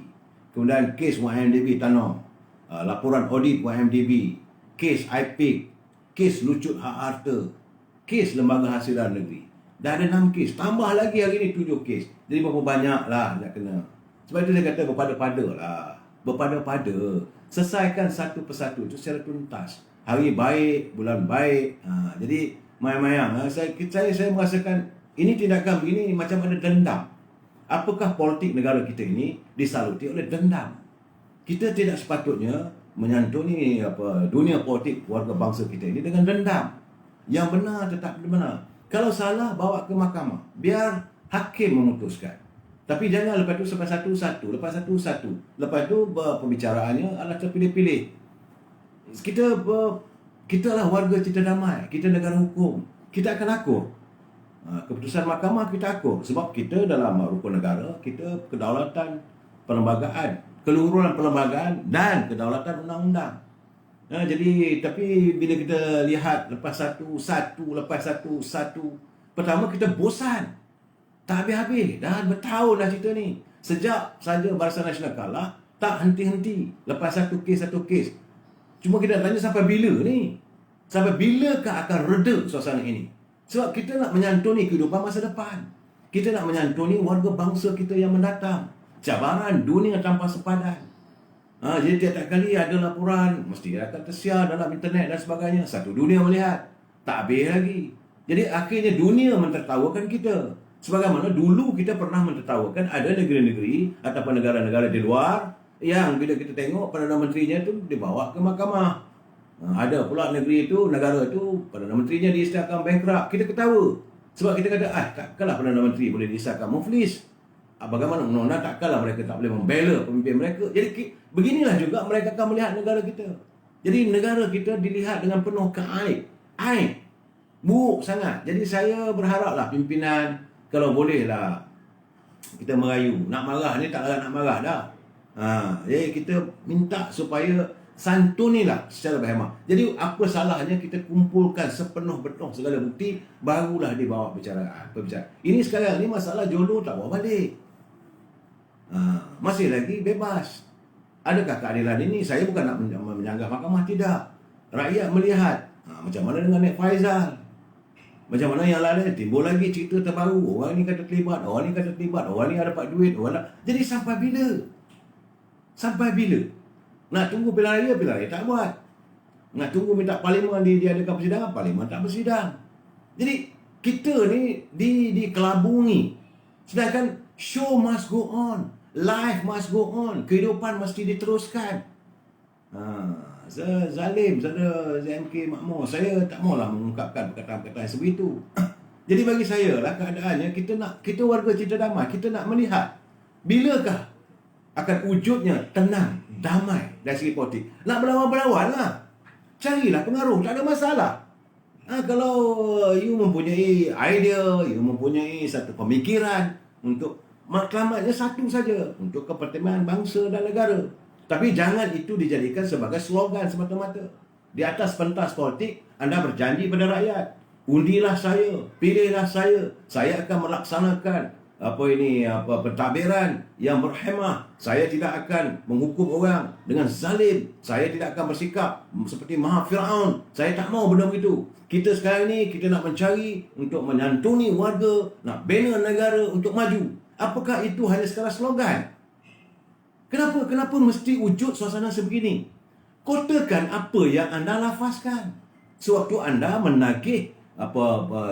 kemudian kes YMDB Tanah, laporan audit YMDB, kes IPIC, kes lucut hak harta, kes lembaga hasilan negeri. Dah ada 6 kes, tambah lagi hari ni 7 kes. Jadi berapa banyak lah nak kena. Sebab itu saya kata berpada-pada lah, berpada-pada. Selesaikan satu persatu itu secara tuntas. Hari baik, bulan baik. Jadi mayang-mayang. Saya merasakan ini tindakan begini macam ada dendam. Apakah politik negara kita ini disaluti oleh dendam? Kita tidak sepatutnya menyantuni dunia politik warga bangsa kita ini dengan dendam. Yang benar tetap benar. Kalau salah bawa ke mahkamah, biar hakim memutuskan. Tapi jangan lepas tu sampai satu-satu, lepas satu-satu. Lepas tu pembicaraannya adalah terpilih-pilih. Kita lah warga cita damai, kita negara hukum. Kita akan akur. Keputusan mahkamah kita akur. Sebab kita dalam rukun negara, kita kedaulatan perlembagaan, keluhuran perlembagaan dan kedaulatan undang-undang. Jadi tapi bila kita lihat lepas satu, pertama kita bosan. Tak habis-habis. Dah bertahun dah cerita ni. Sejak saja Barisan Nasional kalah, tak henti-henti. Lepas satu kes. Cuma kita tanya sampai bila ni? Sampai bilakah akan reda suasana ini? Sebab kita nak menyantuni kehidupan masa depan. Kita nak menyantuni warga bangsa kita yang mendatang. Cabaran dunia tanpa sepadan. Jadi tiap-tiap kali ada laporan, mesti akan tersiar dalam internet dan sebagainya. Satu dunia melihat. Tak habis lagi. Jadi akhirnya dunia mentertawakan kita. Sebagaimana dulu kita pernah mentertawakan ada negeri-negeri ataupun negara-negara di luar yang bila kita tengok Perdana Menterinya tu dibawa ke mahkamah. Ada pula negeri itu, negara itu, Perdana Menterinya diisahkan bankrupt. Kita ketawa. Sebab kita kata, takkanlah Perdana Menteri boleh diisahkan muflis. Bagaimana undang-undang, takkanlah mereka tak boleh membela pemimpin mereka. Jadi beginilah juga mereka akan melihat negara kita. Jadi negara kita dilihat dengan penuh aib. Buruk sangat. Jadi saya berharaplah pimpinan, kalau bolehlah kita merayu. Nak marah ni tak nak marah dah. Jadi kita minta supaya santunilah secara berhemah. Jadi apa salahnya kita kumpulkan sepenuh-penuh segala bukti, barulah dibawa perbicaraan. Ini sekarang ni masalah jodoh tak bawa balik. Masih lagi bebas. Adakah keadilan ini? Saya bukan nak menyanggah mahkamah, tidak. Rakyat melihat macam mana dengan Nek Faizal, macam mana yang lain, timbul lagi cerita terbaru. Orang ni kata terlibat, orang ni kata terlibat, orang ni dapat duit, Jadi sampai bila? Sampai bila? Nak tunggu pilihan raya tak buat. Nak tunggu minta parlimen diadakan persidangan, parlimen tak bersidang. Jadi kita ni dikelabungi. Sedangkan show must go on, life must go on, kehidupan mesti diteruskan. Zalim, saya ZMK Makmur, saya tak maulah mengungkapkan perkataan-perkataan seperti itu. Jadi bagi saya lah keadaannya, kita warga Cinta Damai, kita nak melihat bilakah akan wujudnya tenang, damai dari segi politik. Nak berlawan-berlawan lah, carilah pengaruh, tak ada masalah. Kalau you mempunyai idea, you mempunyai satu pemikiran untuk matlamatnya satu saja, untuk kepentingan bangsa dan negara. Tapi jangan itu dijadikan sebagai slogan semata-mata. Di atas pentas politik, anda berjanji pada rakyat, undilah saya, pilihlah saya akan melaksanakan pentadbiran yang berhemah. Saya tidak akan menghukum orang dengan zalim. Saya tidak akan bersikap seperti Maha Firaun. Saya tak mau benda begitu. Kita sekarang ni, kita nak mencari untuk menyantuni warga, nak bina negara untuk maju. Apakah itu hanya sekadar slogan? Kenapa mesti wujud suasana sebegini? Kotakan apa yang anda lafazkan sewaktu anda menagih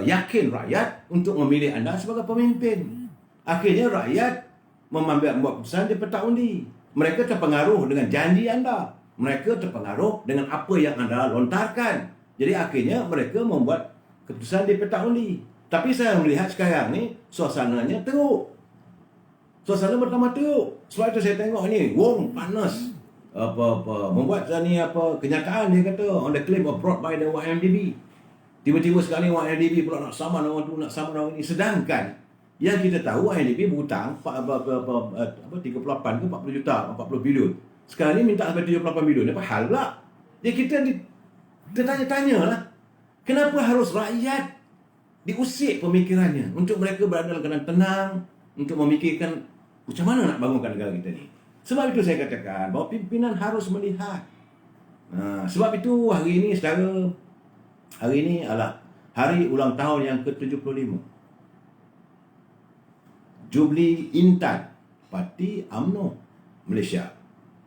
yakin rakyat untuk memilih anda sebagai pemimpin. Akhirnya rakyat membuat keputusan di petak undi. Mereka terpengaruh dengan janji anda. Mereka terpengaruh dengan apa yang anda lontarkan. Jadi akhirnya mereka membuat keputusan di petak undi. Tapi saya melihat sekarang ni suasananya teruk. Suasana pertama teruk. Sebab itu saya tengok ni Wong panas membuat kenyataan. Dia kata on the claim of fraud by the YMDB. Tiba-tiba sekali YMDB pula nak saman orang tu, nak saman orang ni. Sedangkan yang kita tahu YMDB berhutang 38 ke 40 juta, 40 bilion. Sekarang ni minta sampai 78 bilion. Apa hal pula? Jadi kita tanya-tanya lah, kenapa harus rakyat diusik pemikirannya untuk mereka berada dalam keadaan tenang, untuk memikirkan macam mana nak bangunkan negara kita ni. Sebab itu saya katakan bahawa pimpinan harus melihat. Sebab itu hari ini adalah hari ulang tahun yang ke-75. Jubli Intan Parti UMNO Malaysia.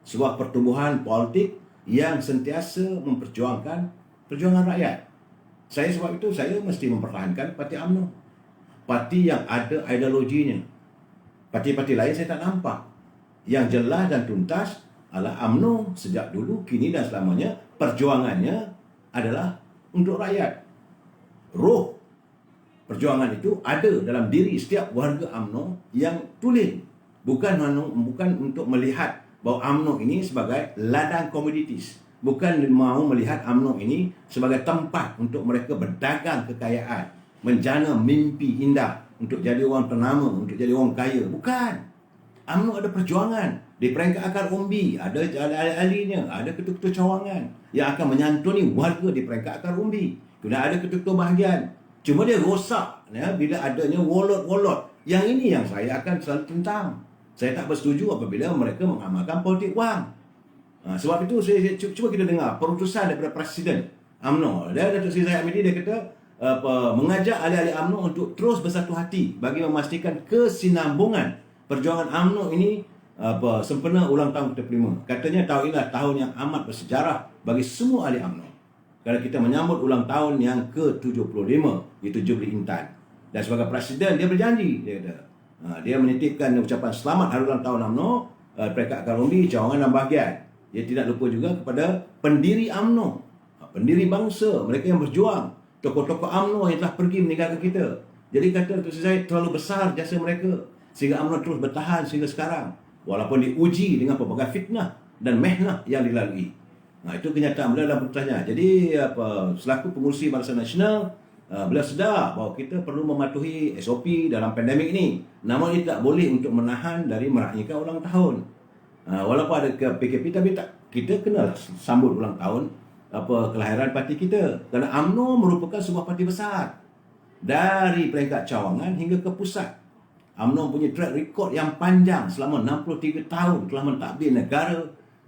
Sebuah pertumbuhan politik yang sentiasa memperjuangkan perjuangan rakyat. Sebab itu saya mesti mempertahankan Parti UMNO. Parti yang ada ideologinya. Parti-parti lain saya tak nampak. Yang jelas dan tuntas adalah UMNO sejak dulu, kini dan selamanya perjuangannya adalah untuk rakyat. Roh perjuangan itu ada dalam diri setiap warga UMNO yang tulen. Bukan untuk melihat bahawa UMNO ini sebagai ladang komoditis. Bukan mahu melihat UMNO ini sebagai tempat untuk mereka berdagang kekayaan, menjana mimpi indah untuk jadi orang ternama, untuk jadi orang kaya. Bukan. UMNO ada perjuangan. Di peringkat akar umbi, ada ahli-ahlinya, ada ketua-ketua cawangan yang akan menyantuni warga di peringkat akar umbi. Kemudian ada ketua-ketua bahagian. Cuma dia rosak bila adanya wolot-wolot. Yang ini yang saya akan selalu tentang. Saya tak bersetuju apabila mereka mengamalkan politik wang. Sebab itu cuba kita dengar perutusan daripada Presiden UMNO. Datuk Seri Zahid Hamidi, dia kata mengajak ahli-ahli UMNO untuk terus bersatu hati bagi memastikan kesinambungan perjuangan UMNO ini sempena ulang tahun ke-75. Katanya tahun ini adalah tahun yang amat bersejarah bagi semua ahli UMNO. Kerana kita menyambut ulang tahun yang ke-75, iaitu Jubli Intan. Dan sebagai Presiden, dia berjanji, dia kata, dia menitipkan ucapan selamat hari ulang tahun UMNO, peringkat akar umbi, cawangan dan bahagian. Dia tidak lupa juga kepada pendiri UMNO, pendiri bangsa, mereka yang berjuang, tokoh-tokoh UMNO yang telah pergi meninggalkan kita. Jadi kata Datuk Seri Zahid, terlalu besar jasa mereka sehingga UMNO terus bertahan sehingga sekarang, walaupun diuji dengan pelbagai fitnah dan mehnah yang dilalui. Itu kenyataan beliau dalam putusannya. Jadi selaku pengurusi Barisan Nasional, beliau sedar bahawa kita perlu mematuhi SOP dalam pandemik ini. Namun ia tak boleh untuk menahan dari meraihkan ulang tahun. Walaupun ada ke PKP, tapi tak, kita kena sambut ulang tahun kelahiran parti kita. Kerana UMNO merupakan sebuah parti besar. Dari peringkat cawangan hingga ke pusat. UMNO punya track record yang panjang selama 63 tahun telah mentadbir negara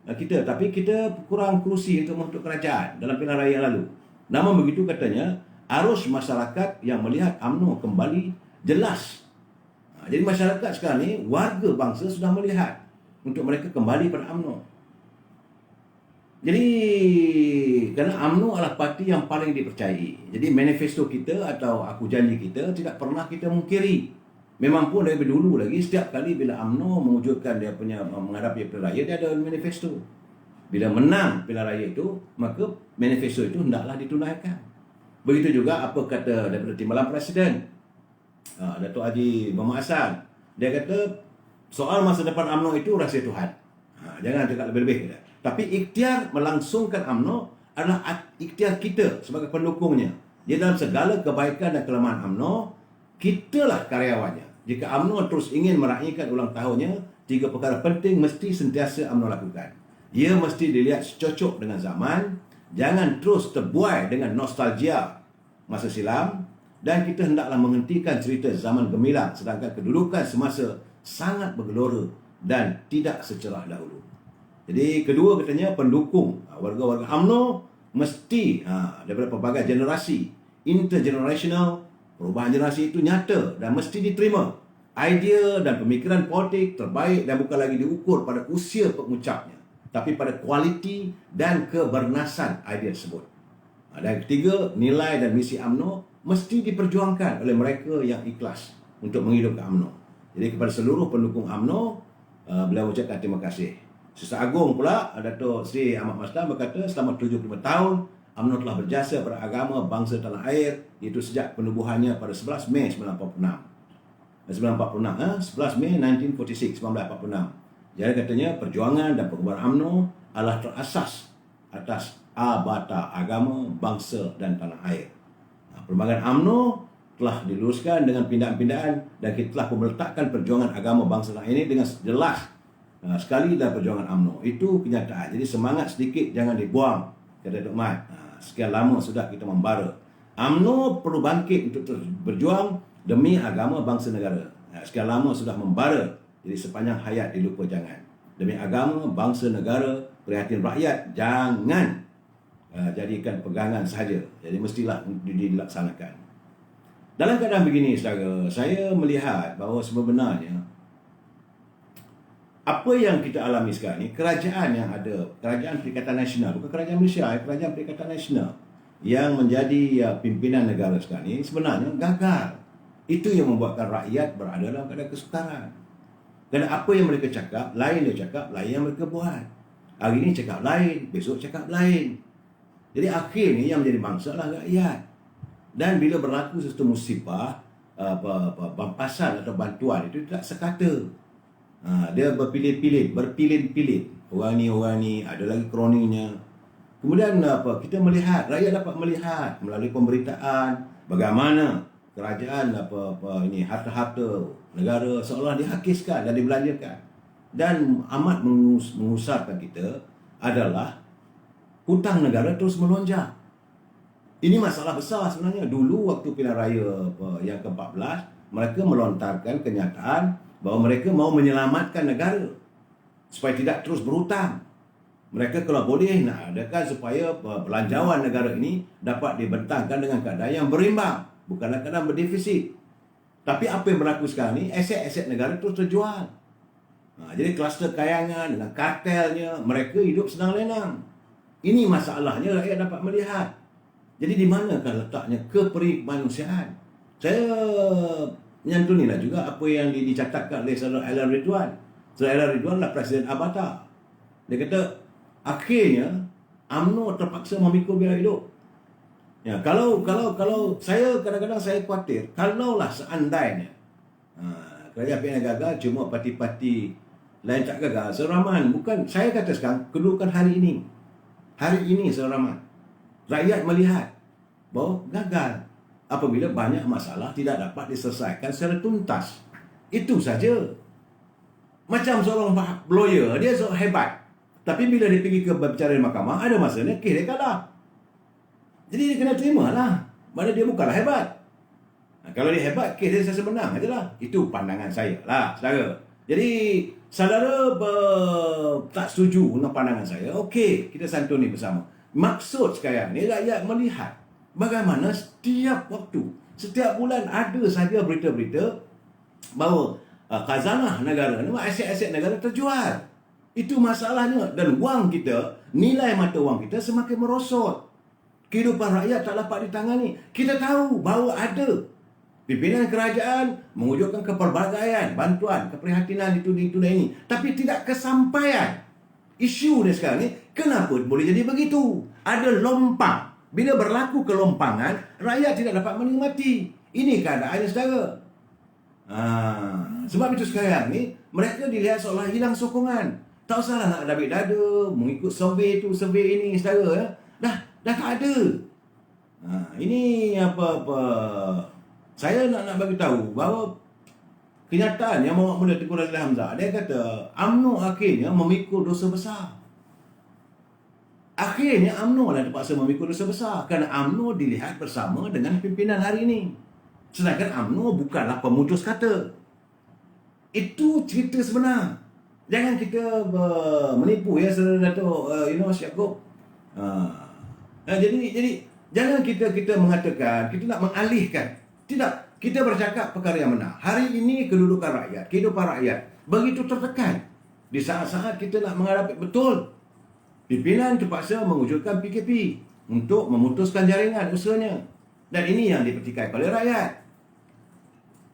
kita. Tapi kita kurang kerusi untuk kerajaan dalam pilihan raya yang lalu. Namun begitu katanya, arus masyarakat yang melihat UMNO kembali jelas. Jadi masyarakat sekarang ni, warga bangsa sudah melihat untuk mereka kembali pada UMNO. Jadi kerana UMNO adalah parti yang paling dipercayai. Jadi manifesto kita atau aku janji kita tidak pernah kita mungkiri. Memang pun dari dulu lagi, setiap kali bila UMNO mewujudkan dia punya menghadapi pilihan raya, dia ada manifesto. Bila menang pilihan raya itu, maka manifesto itu hendaklah ditunaikan. Begitu juga apa kata daripada Timbalan Presiden, Datuk Haji Muhammad Hassan. Dia kata soal masa depan UMNO itu rahsia Tuhan. Jangan cakap lebih-lebih. Tapi ikhtiar melangsungkan UMNO adalah ikhtiar kita sebagai pendukungnya. Jadi dalam segala kebaikan dan kelemahan UMNO, kitalah karyawannya. Jika UMNO terus ingin meraihkan ulang tahunnya, 3 perkara penting mesti sentiasa UMNO lakukan. Ia mesti dilihat secocok dengan zaman, jangan terus terbuai dengan nostalgia masa silam, dan kita hendaklah menghentikan cerita zaman gemilang sedangkan kedudukan semasa sangat bergelora dan tidak secerah dahulu. Jadi kedua katanya, pendukung warga-warga UMNO mesti daripada pelbagai generasi, intergenerational, perubahan generasi itu nyata dan mesti diterima. Idea dan pemikiran politik terbaik dan bukan lagi diukur pada usia pengucapnya, tapi pada kualiti dan kebernasan idea tersebut. Dan ketiga, nilai dan misi UMNO mesti diperjuangkan oleh mereka yang ikhlas untuk menghidupkan UMNO. Jadi kepada seluruh pendukung UMNO, beliau ucapkan terima kasih. Susah Agung pula, Datuk Seri Ahmad Maslan berkata, selama 75 tahun, UMNO telah berjasa pada agama bangsa tanah air, iaitu sejak penubuhannya pada 11 Mei 1946. 11 Mei 1946. Jadi katanya, perjuangan dan perkembangan UMNO adalah terasas atas abata agama, bangsa dan tanah air. Perkembangan UMNO telah diluruskan dengan pindaan-pindaan dan kita telah meletakkan perjuangan agama bangsa ini dengan jelas sekali dalam perjuangan UMNO. Itu kenyataan. Jadi semangat sedikit jangan dibuang, kata Dr. Mat. Sekian lama sudah kita membara. UMNO perlu bangkit untuk terus berjuang demi agama bangsa negara. Sekian lama sudah membara. Jadi sepanjang hayat dilupa jangan. Demi agama, bangsa, negara, prihatin rakyat, jangan jadikan pegangan sahaja. Jadi mestilah dilaksanakan. Dalam keadaan begini, saudara, saya melihat bahawa sebenarnya apa yang kita alami sekarang ni, kerajaan yang ada, kerajaan Perikatan Nasional, bukan kerajaan Malaysia, kerajaan Perikatan Nasional yang menjadi pimpinan negara sekarang ni sebenarnya gagal. Itu yang membuatkan rakyat berada dalam keadaan kesukaran. Kerana apa yang mereka cakap, lain dia cakap, lain yang mereka buat. Hari ini cakap lain, besok cakap lain. Jadi akhirnya yang menjadi bangsa adalah rakyat. Dan bila berlaku sesuatu musibah, bampasan atau bantuan itu tidak sekata. Dia berpilih-pilih. Orang ni, ada lagi kroninya. Kemudian kita melihat, rakyat dapat melihat melalui pemberitaan bagaimana kerajaan harta-harta negara seolah dihakiskan dan dibelanjakan. Dan amat mengusarkan kita adalah hutang negara terus melonjak. Ini masalah besar sebenarnya. Dulu waktu pilihan raya yang ke-14, mereka melontarkan kenyataan bahawa mereka mau menyelamatkan negara supaya tidak terus berhutang. Mereka kalau boleh nak adakan supaya belanjawan negara ini dapat dibentangkan dengan keadaan yang berimbang, bukanlah keadaan berdefisit. Tapi apa yang berlaku sekarang ni, aset-aset negara terus terjual. Jadi kluster kayangan dengan kartelnya, mereka hidup senang lenang. Ini masalahnya rakyat dapat melihat. Jadi di manakah letaknya keperimanusiaan? Saya menyantunilah juga apa yang dicatatkan oleh Saudara Alan Ridwan. Saudara Alan Ridwan adalah Presiden Abata. Dia kata, akhirnya UMNO terpaksa memikul biaya hidup. Ya, kalau saya kadang-kadang saya khawatir, kalaulah seandainya kerajaan PN gagal, cuma parti-parti lain tak gagal. Saudara Rahman, bukan saya kata sekarang, kedudukan hari ini. Hari ini Saudara Rahman, rakyat melihat bahawa gagal apabila banyak masalah tidak dapat diselesaikan secara tuntas. Itu saja. Macam seorang lawyer, dia seorang hebat. Tapi bila dia pergi ke berbicara di mahkamah, ada masanya kes dia kalah. Jadi dia kena terima lah. Mana dia bukanlah hebat. Kalau dia hebat, kes dia saya menang aja lah. Itu pandangan saya lah, saudara. Jadi, saudara tak setuju dengan pandangan saya. Okey, kita santuni bersama. Maksud sekarang ni, rakyat melihat bagaimana setiap waktu, setiap bulan ada saja berita-berita bahawa khazanah negara ni, aset-aset negara terjual. Itu masalahnya. Dan wang kita, nilai mata wang kita semakin merosot. Kehidupan rakyat tak dapat ditangani. Kita tahu bahawa ada pimpinan kerajaan mewujudkan kepelbagaian, bantuan, keprihatinan itu dan ini. Tapi tidak kesampaian. Isu ni sekarang ni, kenapa boleh jadi begitu? Ada lompang. Bila berlaku kelompangan, rakyat tidak dapat menikmati. Ini keadaannya, saudara. Sebab itu sekarang ni, mereka dilihat seolah hilang sokongan. Tak usahlah nak dabik dada, mengikut survey tu, survey ini, saudara. Ya? Dah tak ada. Ini apa-apa. Saya nak bagi tahu bahawa kenyataan yang Muhammad Muda Tengku Razili Hamzah, dia kata UMNO akhirnya memikul dosa besar. Akhirnya UMNO lah terpaksa memikul dosa besar kerana UMNO dilihat bersama dengan pimpinan hari ini. Sedangkan UMNO bukanlah pemutus kata. Itu cerita sebenar. Jangan kita menipu ya Saudara Dato' Yunus Yaakob. Jadi jangan kita mengatakan kita nak mengalihkan. Tidak, kita bercakap perkara yang benar. Hari ini kedudukan rakyat, kehidupan rakyat begitu tertekan. Di saat-saat kita nak menghadapi betul, pimpinan terpaksa mewujudkan PKP untuk memutuskan jaringan usahanya. Dan ini yang dipertikaikan oleh rakyat.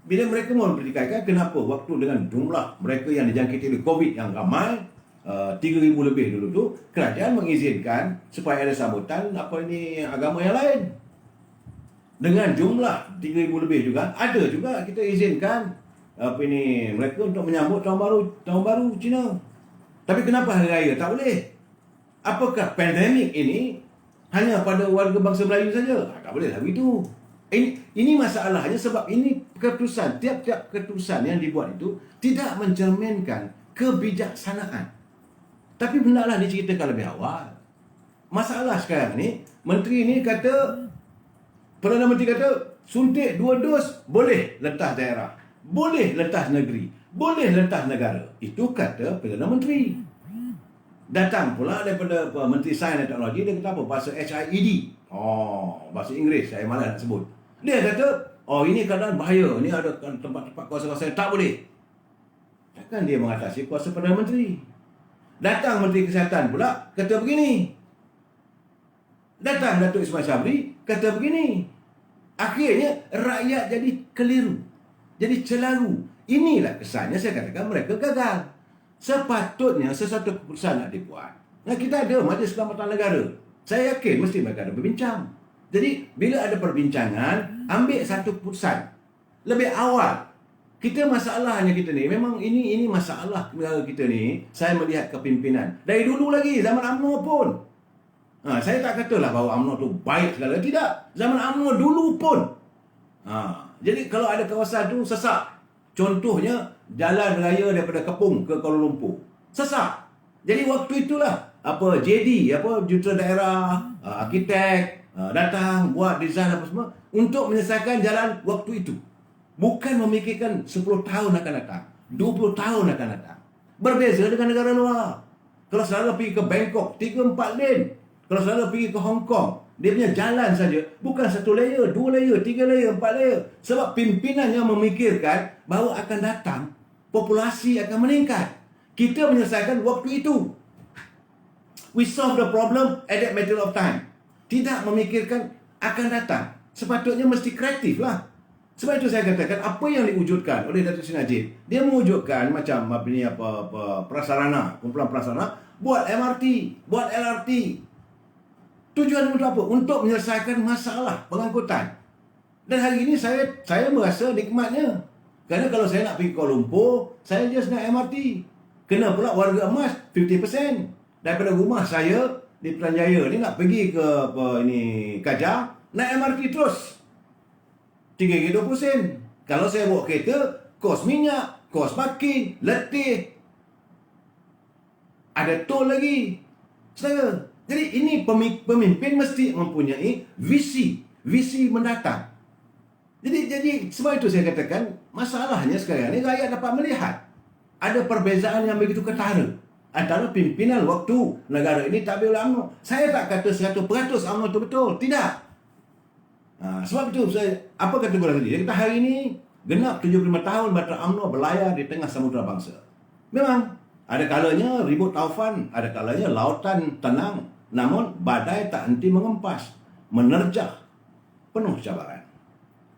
Bila mereka mau dipertikaikan, kenapa waktu dengan jumlah mereka yang dijangkiti oleh COVID yang ramai, 3,000 lebih dulu tu, kerajaan mengizinkan supaya ada sambutan agama yang lain. Dengan jumlah 3,000 lebih juga, ada juga kita izinkan mereka untuk menyambut tahun baru Cina. Tapi kenapa hari raya tak boleh? Apakah pandemik ini hanya pada warga bangsa Melayu saja? Tak boleh lah begitu. Ini masalahnya sebab ini keputusan, tiap-tiap keputusan yang dibuat itu tidak mencerminkan kebijaksanaan. Tapi hendaklah diceritakan lebih awal. Masalah sekarang ni, menteri ni kata, Perdana Menteri kata, suntik 2 dos, boleh lentas daerah, boleh lentas negeri, boleh lentas negara. Itu kata Perdana Menteri. Datang pula daripada Menteri Sains dan Teknologi, dia kata apa? Bahasa HIED. Bahasa Inggeris, saya malas nak sebut. Dia kata, ini keadaan bahaya, ini ada tempat-tempat kuasa-kuasa yang tak boleh. Takkan dia mengatasi kuasa Perdana Menteri? Datang Menteri Kesihatan pula, kata begini. Datang Datuk Ismail Sabri, kata begini. Akhirnya rakyat jadi keliru, jadi celaru. Inilah kesannya saya katakan mereka gagal. Sepatutnya sesuatu keputusan nak dibuat. Kita ada Majlis Keselamatan Negara. Saya yakin mesti mereka ada berbincang. Jadi bila ada perbincangan, ambil satu keputusan lebih awal. Masalahnya kita ni, memang ini masalah negara kita ni. Saya melihat kepimpinan dari dulu lagi, zaman UMNO pun. Saya tak katalah bahawa UMNO tu baik segala. Tidak. Zaman UMNO dulu pun. Jadi kalau ada kawasan tu sesak. Contohnya, jalan raya daripada Kepung ke Kuala Lumpur. Sesak. Jadi waktu itulah, JD, Jurutera Daerah, arkitek, datang, buat design apa semua, untuk menyelesaikan jalan waktu itu. Bukan memikirkan 10 tahun akan datang, 20 tahun akan datang. Berbeza dengan negara luar. Kalau saudara pergi ke Bangkok, 3-4 lane. Kalau saudara pergi ke Hong Kong, dia punya jalan saja bukan 1 layer, 2 layer, 3 layer, 4 layer. Sebab pimpinan yang memikirkan bahawa akan datang, populasi akan meningkat. Kita menyelesaikan waktu itu. We solve the problem at that matter of time. Tidak memikirkan akan datang. Sepatutnya mesti kreatif lah. Sebab itu saya katakan apa yang diwujudkan oleh Datuk Seri Najib, dia mewujudkan macam prasarana, kumpulan prasarana, buat MRT, buat LRT. Tujuan untuk apa? Untuk menyelesaikan masalah pengangkutan. Dan hari ini saya merasa nikmatnya. Kerana kalau saya nak pergi Kuala Lumpur, saya just naik MRT. Kena pula warga emas 50%. Daripada rumah saya di Pelanjaya ni nak pergi ke Kajang, naik MRT terus. RM3.20. Kalau saya bawa kereta, kos minyak, kos parking, letih. ada tol lagi. Saudara, jadi ini pemimpin mesti mempunyai visi mendatang. Jadi sebab itu saya katakan, masalahnya sekarang ni rakyat dapat melihat ada perbezaan yang begitu ketara antara pimpinan waktu negara ini tabir oleh UMNO. Saya tak kata 100% UMNO itu betul, tidak. Sebab itu apa kata gua tadi? Dia kata hari ini genap 75 tahun Batara UMNO berlayar di tengah samudera bangsa. Memang ada kalanya ribut taufan, ada kalanya lautan tenang, namun badai tak henti mengempas, menerjah penuh cabaran.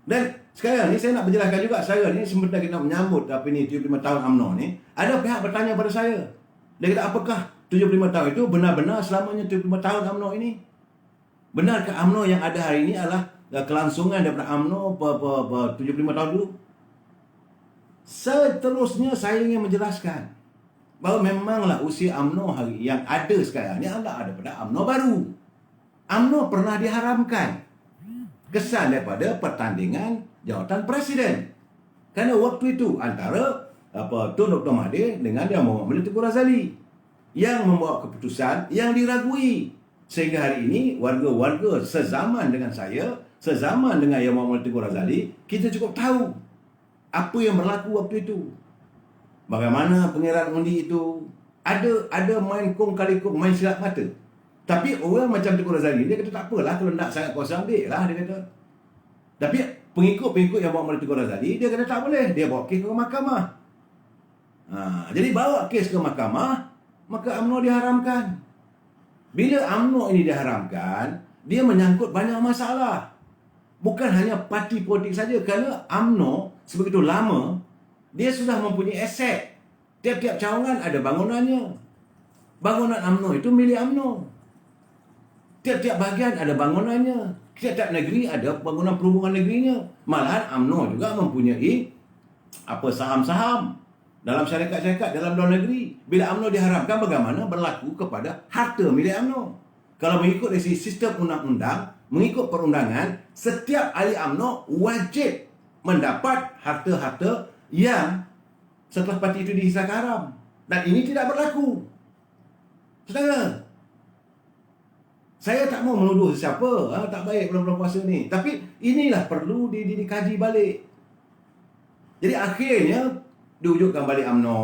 Dan sekarang ni saya nak berjelaskan juga, saya ni sebentar kita menyambut tapi ni 75 tahun UMNO ni, ada pihak bertanya pada saya. Dia kata, apakah 75 tahun itu benar-benar selamanya 75 tahun UMNO ini? Benarkah UMNO yang ada hari ini adalah kelangsungan daripada UMNO 75 tahun dulu? Seterusnya saya ingin menjelaskan bahawa memanglah usia UMNO hari yang ada sekarang ni adalah daripada UMNO baru. UMNO pernah diharamkan kesan daripada pertandingan jawatan presiden. Kerana waktu itu antara Tun Dr. Mahathir dengan Yang Muhammad Tengku Razali yang membawa keputusan yang diragui. Sehingga hari ini warga-warga sezaman dengan saya, sezaman dengan Yang Muhammad Tengku Razali, kita cukup tahu apa yang berlaku waktu itu. Bagaimana pengiraan undi itu, ada main kong kali kong, main silap mata. Tapi orang macam Tengku Razali, dia kata tak apalah, kalau nak sangat kuasa ambil lah, dia kata. Tapi pengikut-pengikut Yang Muhammad Tengku Razali, dia kata tak boleh, dia bawa kes ke mahkamah. Jadi bawa kes ke mahkamah, maka UMNO diharamkan. Bila UMNO ini diharamkan, dia menyangkut banyak masalah. Bukan hanya parti politik saja, kerana UMNO sebegitu lama, dia sudah mempunyai aset. Tiap-tiap cawangan ada bangunannya. Bangunan UMNO itu milik UMNO. Tiap-tiap bahagian ada bangunannya. Tiap-tiap negeri ada bangunan perhubungan negerinya. Malahan UMNO juga mempunyai saham-saham dalam syarikat-syarikat dalam luar negeri. Bila UMNO diharapkan, bagaimana berlaku kepada harta milik UMNO? Kalau mengikut dari sistem undang-undang, mengikut perundangan, setiap ahli UMNO wajib mendapat harta-harta yang setelah parti itu dihisahkan haram. Dan ini tidak berlaku. Saudara, saya tak mau menuduh sesiapa, tak baik bulan-bulan puasa ni. Tapi inilah perlu dikaji balik. Jadi akhirnya diwujudkan balik UMNO.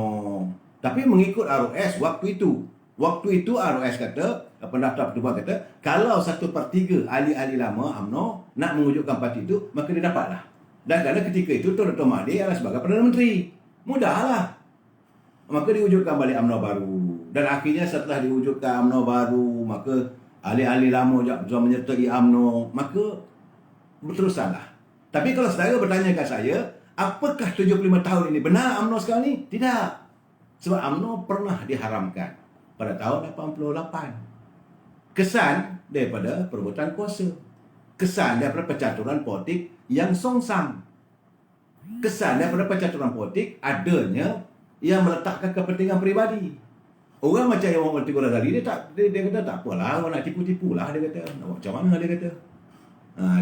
Tapi mengikut ROS waktu itu. Waktu itu ROS kata, pendaftar pertubuhan kata, kalau 1/3 ahli-ahli lama UMNO nak mewujudkan parti itu, maka dia dapatlah. Dan kerana ketika itu Tun Dr. Mahathir adalah sebagai Perdana Menteri. Mudahlah. Maka diwujudkan balik UMNO baru. Dan akhirnya setelah diwujudkan UMNO baru, maka ahli-ahli lama juga menyertai UMNO, maka berterusanlah. Tapi kalau saudara bertanya kat saya, apakah 75 tahun ini benar UMNO sekarang ni? Tidak. Sebab UMNO pernah diharamkan pada tahun 88. Kesan daripada perebutan kuasa. Kesan daripada percaturan politik yang songsam. Kesan daripada percaturan politik adanya yang meletakkan kepentingan peribadi. Orang macam Yang Muhammad Tengku Razali, dia kata tak apalah, orang nak tipu-tipu lah, dia kata. Nak buat macam mana, dia kata.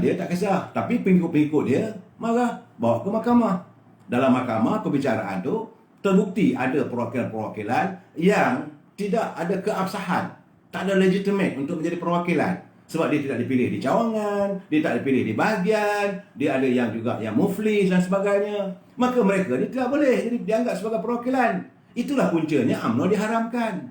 Dia tak kisah. Tapi pengikut-pengikut dia marah, bawa ke mahkamah. Dalam mahkamah, perbicaraan tu terbukti ada perwakilan-perwakilan yang tidak ada keabsahan, tak ada legitimate untuk menjadi perwakilan. Sebab dia tidak dipilih di cawangan, dia tak dipilih di bahagian, dia ada yang juga yang muflis dan sebagainya. Maka mereka ni tidak boleh jadi dianggap sebagai perwakilan. Itulah puncanya UMNO diharamkan.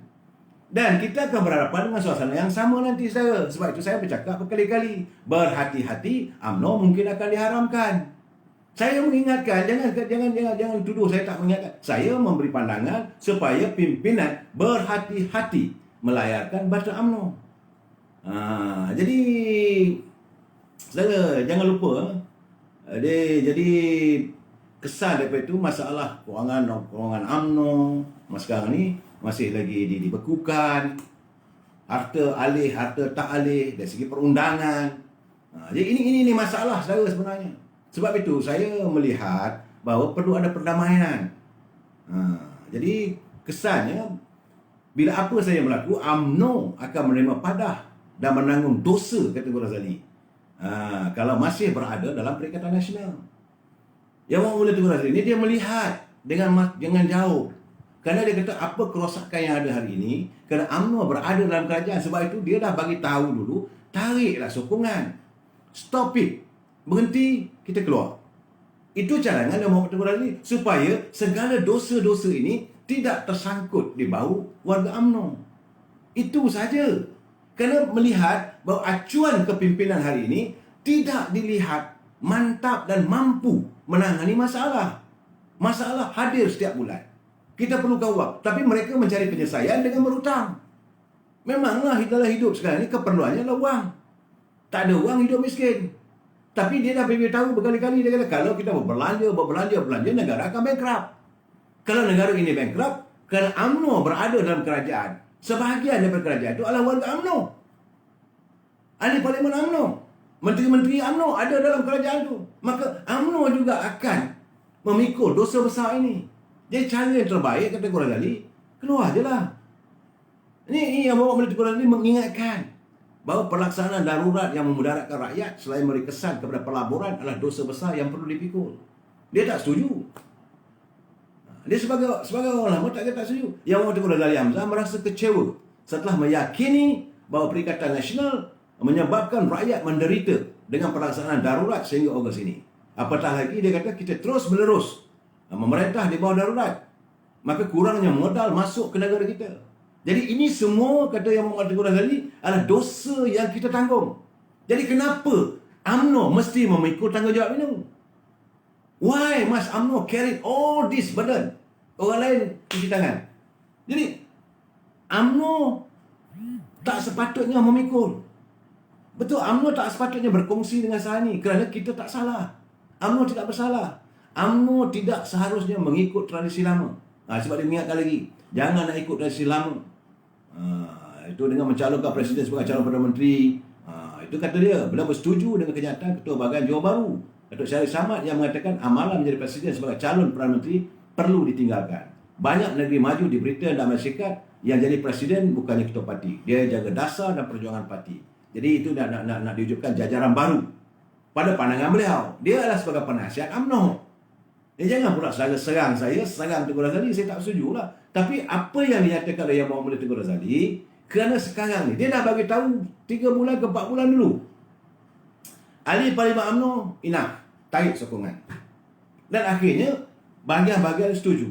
Dan kita akan berhadapan dengan suasana yang sama nanti, saudara. Sebab itu saya bercakap berkali-kali, berhati-hati, UMNO mungkin akan diharamkan. Saya mengingatkan, jangan tuduh saya tak mengingatkan. Saya memberi pandangan supaya pimpinan berhati-hati melayarkan Batara UMNO. Jadi saudara, jangan lupa jadi kesan daripada itu masalah kewangan UMNO sekarang ni masih lagi dibekukan, harta alih, harta tak alih dari segi perundangan. Jadi ini masalah saudara sebenarnya. Sebab itu saya melihat bahawa perlu ada perdamaian. Jadi kesannya bila apa saya berlaku, UMNO akan menerima padah dan menanggung dosa, kata Tengku Razali. Kalau masih berada dalam Perikatan Nasional. Yang Muhammad Tengku Razali ini dia melihat dengan jauh. Kerana dia kata apa kerosakan yang ada hari ini, kerana UMNO berada dalam kerajaan. Sebab itu dia dah bagi tahu dulu, tariklah sokongan. Stop it. Berhenti, kita keluar. Itu cadangan yang Muhammad Tengku Razali supaya segala dosa-dosa ini tidak tersangkut di bau warga UMNO. Itu saja. Kerana melihat bahawa acuan kepimpinan hari ini tidak dilihat mantap dan mampu menangani masalah. Masalah hadir setiap bulan. Kita perlukan wang. Tapi mereka mencari penyelesaian dengan berhutang. Memanglah dalam hidup sekarang ini keperluannya adalah wang. Tak ada wang, hidup miskin. Tapi dia dah beritahu berkali-kali, dia kata kalau kita berbelanja, negara akan bankrupt. Kalau negara ini bankrupt, kerana UMNO berada dalam kerajaan, sebahagian daripada kerajaan itu adalah warga UMNO. Ahli Parlimen UMNO, menteri-menteri UMNO ada dalam kerajaan itu. Maka UMNO juga akan memikul dosa besar ini. Jadi cara yang terbaik, kata Tengku Razali, keluar je lah. Ini yang bawa Tengku Razali mengingatkan bahawa pelaksanaan darurat yang memudaratkan rakyat selain memberi kesan kepada pelaburan adalah dosa besar yang perlu dipikul. Dia tak setuju. Dia sebagai orang lama tak setuju. Yang Muhammad Tengku Razali Hamzah merasa kecewa setelah meyakini bahawa Perikatan Nasional menyebabkan rakyat menderita dengan pelaksanaan darurat sehingga Ogos ini. Apatah lagi dia kata kita terus menerus memerintah di bawah darurat, maka kurangnya modal masuk ke negara kita. Jadi ini semua, kata yang Muhammad Tengku Razali, adalah dosa yang kita tanggung. Jadi kenapa UMNO mesti memikul tanggungjawab ini? Why must UMNO carry all this burden? Orang lain cuci tangan. Jadi UMNO tak sepatutnya memikul. Betul, UMNO tak sepatutnya berkongsi dengan Sahani kerana kita tak salah. UMNO tidak bersalah. UMNO tidak seharusnya mengikut tradisi lama. Sebab dia mengingatkan lagi, jangan nak ikut tradisi lama. Itu dengan mencalonkan Presiden sebagai calon Perdana Menteri. Itu kata dia, beliau bersetuju dengan kenyataan Ketua Bahagian Johor Bahru, Datuk Syarif Samad, yang mengatakan amalan menjadi Presiden sebagai calon Perdana Menteri perlu ditinggalkan. Banyak negeri maju di Britain dan Amerika Syarikat yang jadi Presiden bukannya ketua parti. Dia jaga dasar dan perjuangan parti. Jadi itu nak diwujudkan jajaran baru. Pada pandangan beliau, dia adalah sebagai penasihat UMNO. Jangan pula serang saya, serang Tengku Razali, saya tak setuju lah. Tapi apa yang dinyatakan oleh Yang Mulia Tengku Razali, kerana sekarang ni, dia dah bagi tahu 3 bulan ke 4 bulan dulu. Ahli Parlimen UMNO, enough, tarik sokongan. Dan akhirnya, bahagian-bahagian setuju.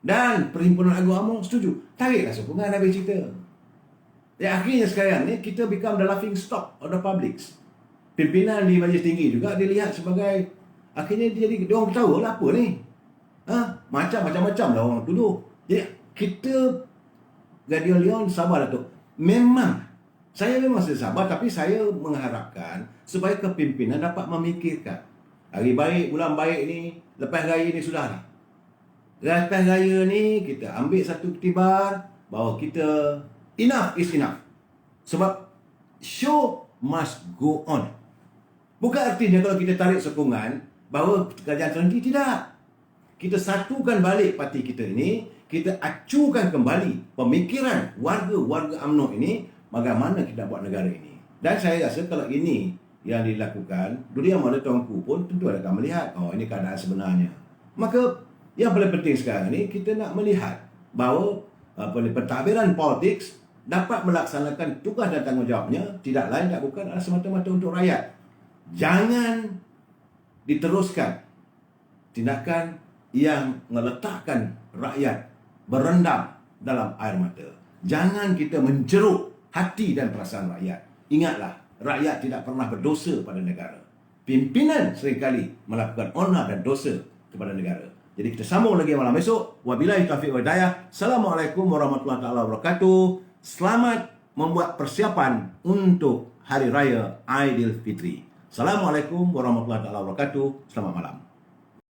Dan Perhimpunan Agung UMNO setuju. Tariklah sokongan, habis cerita. Akhirnya sekarang ni, kita become the laughing stock of the public. Pimpinan di Majlis Tinggi juga dilihat sebagai, akhirnya dia orang tahu lah apa ni. Macam-macam lah orang tuduh. Jadi kita Gadiel Leon sabar Datuk. Saya memang sabar, tapi saya mengharapkan supaya kepimpinan dapat memikirkan. Hari baik, bulan baik ni, lepas raya ni sudahlah. Lepas raya ni kita ambil satu iktibar bahawa kita enough is enough. Sebab show must go on. Bukan artinya kalau kita tarik sokongan bahawa kerajaan terhenti, tidak. Kita satukan balik parti kita ini, kita acukan kembali pemikiran warga-warga UMNO ini, bagaimana kita buat negara ini. Dan saya rasa kalau ini yang dilakukan, dunia mana tuanku pun tentu akan melihat, ini keadaan sebenarnya. Maka yang paling penting sekarang ini, kita nak melihat bahawa pentadbiran politik dapat melaksanakan tugas dan tanggungjawabnya, tidak lain tak bukan adalah semata-mata untuk rakyat. Jangan diteruskan tindakan yang meletakkan rakyat berendam dalam air mata. Jangan kita menjeruk hati dan perasaan rakyat. Ingatlah, rakyat tidak pernah berdosa pada negara. Pimpinan seringkali melakukan onar dan dosa kepada negara. Jadi kita sambung lagi malam esok. Wabillahi taufiq wal hidayah. Assalamualaikum warahmatullahi wabarakatuh. Selamat membuat persiapan untuk Hari Raya Aidilfitri. Assalamualaikum warahmatullahi wabarakatuh. Selamat malam.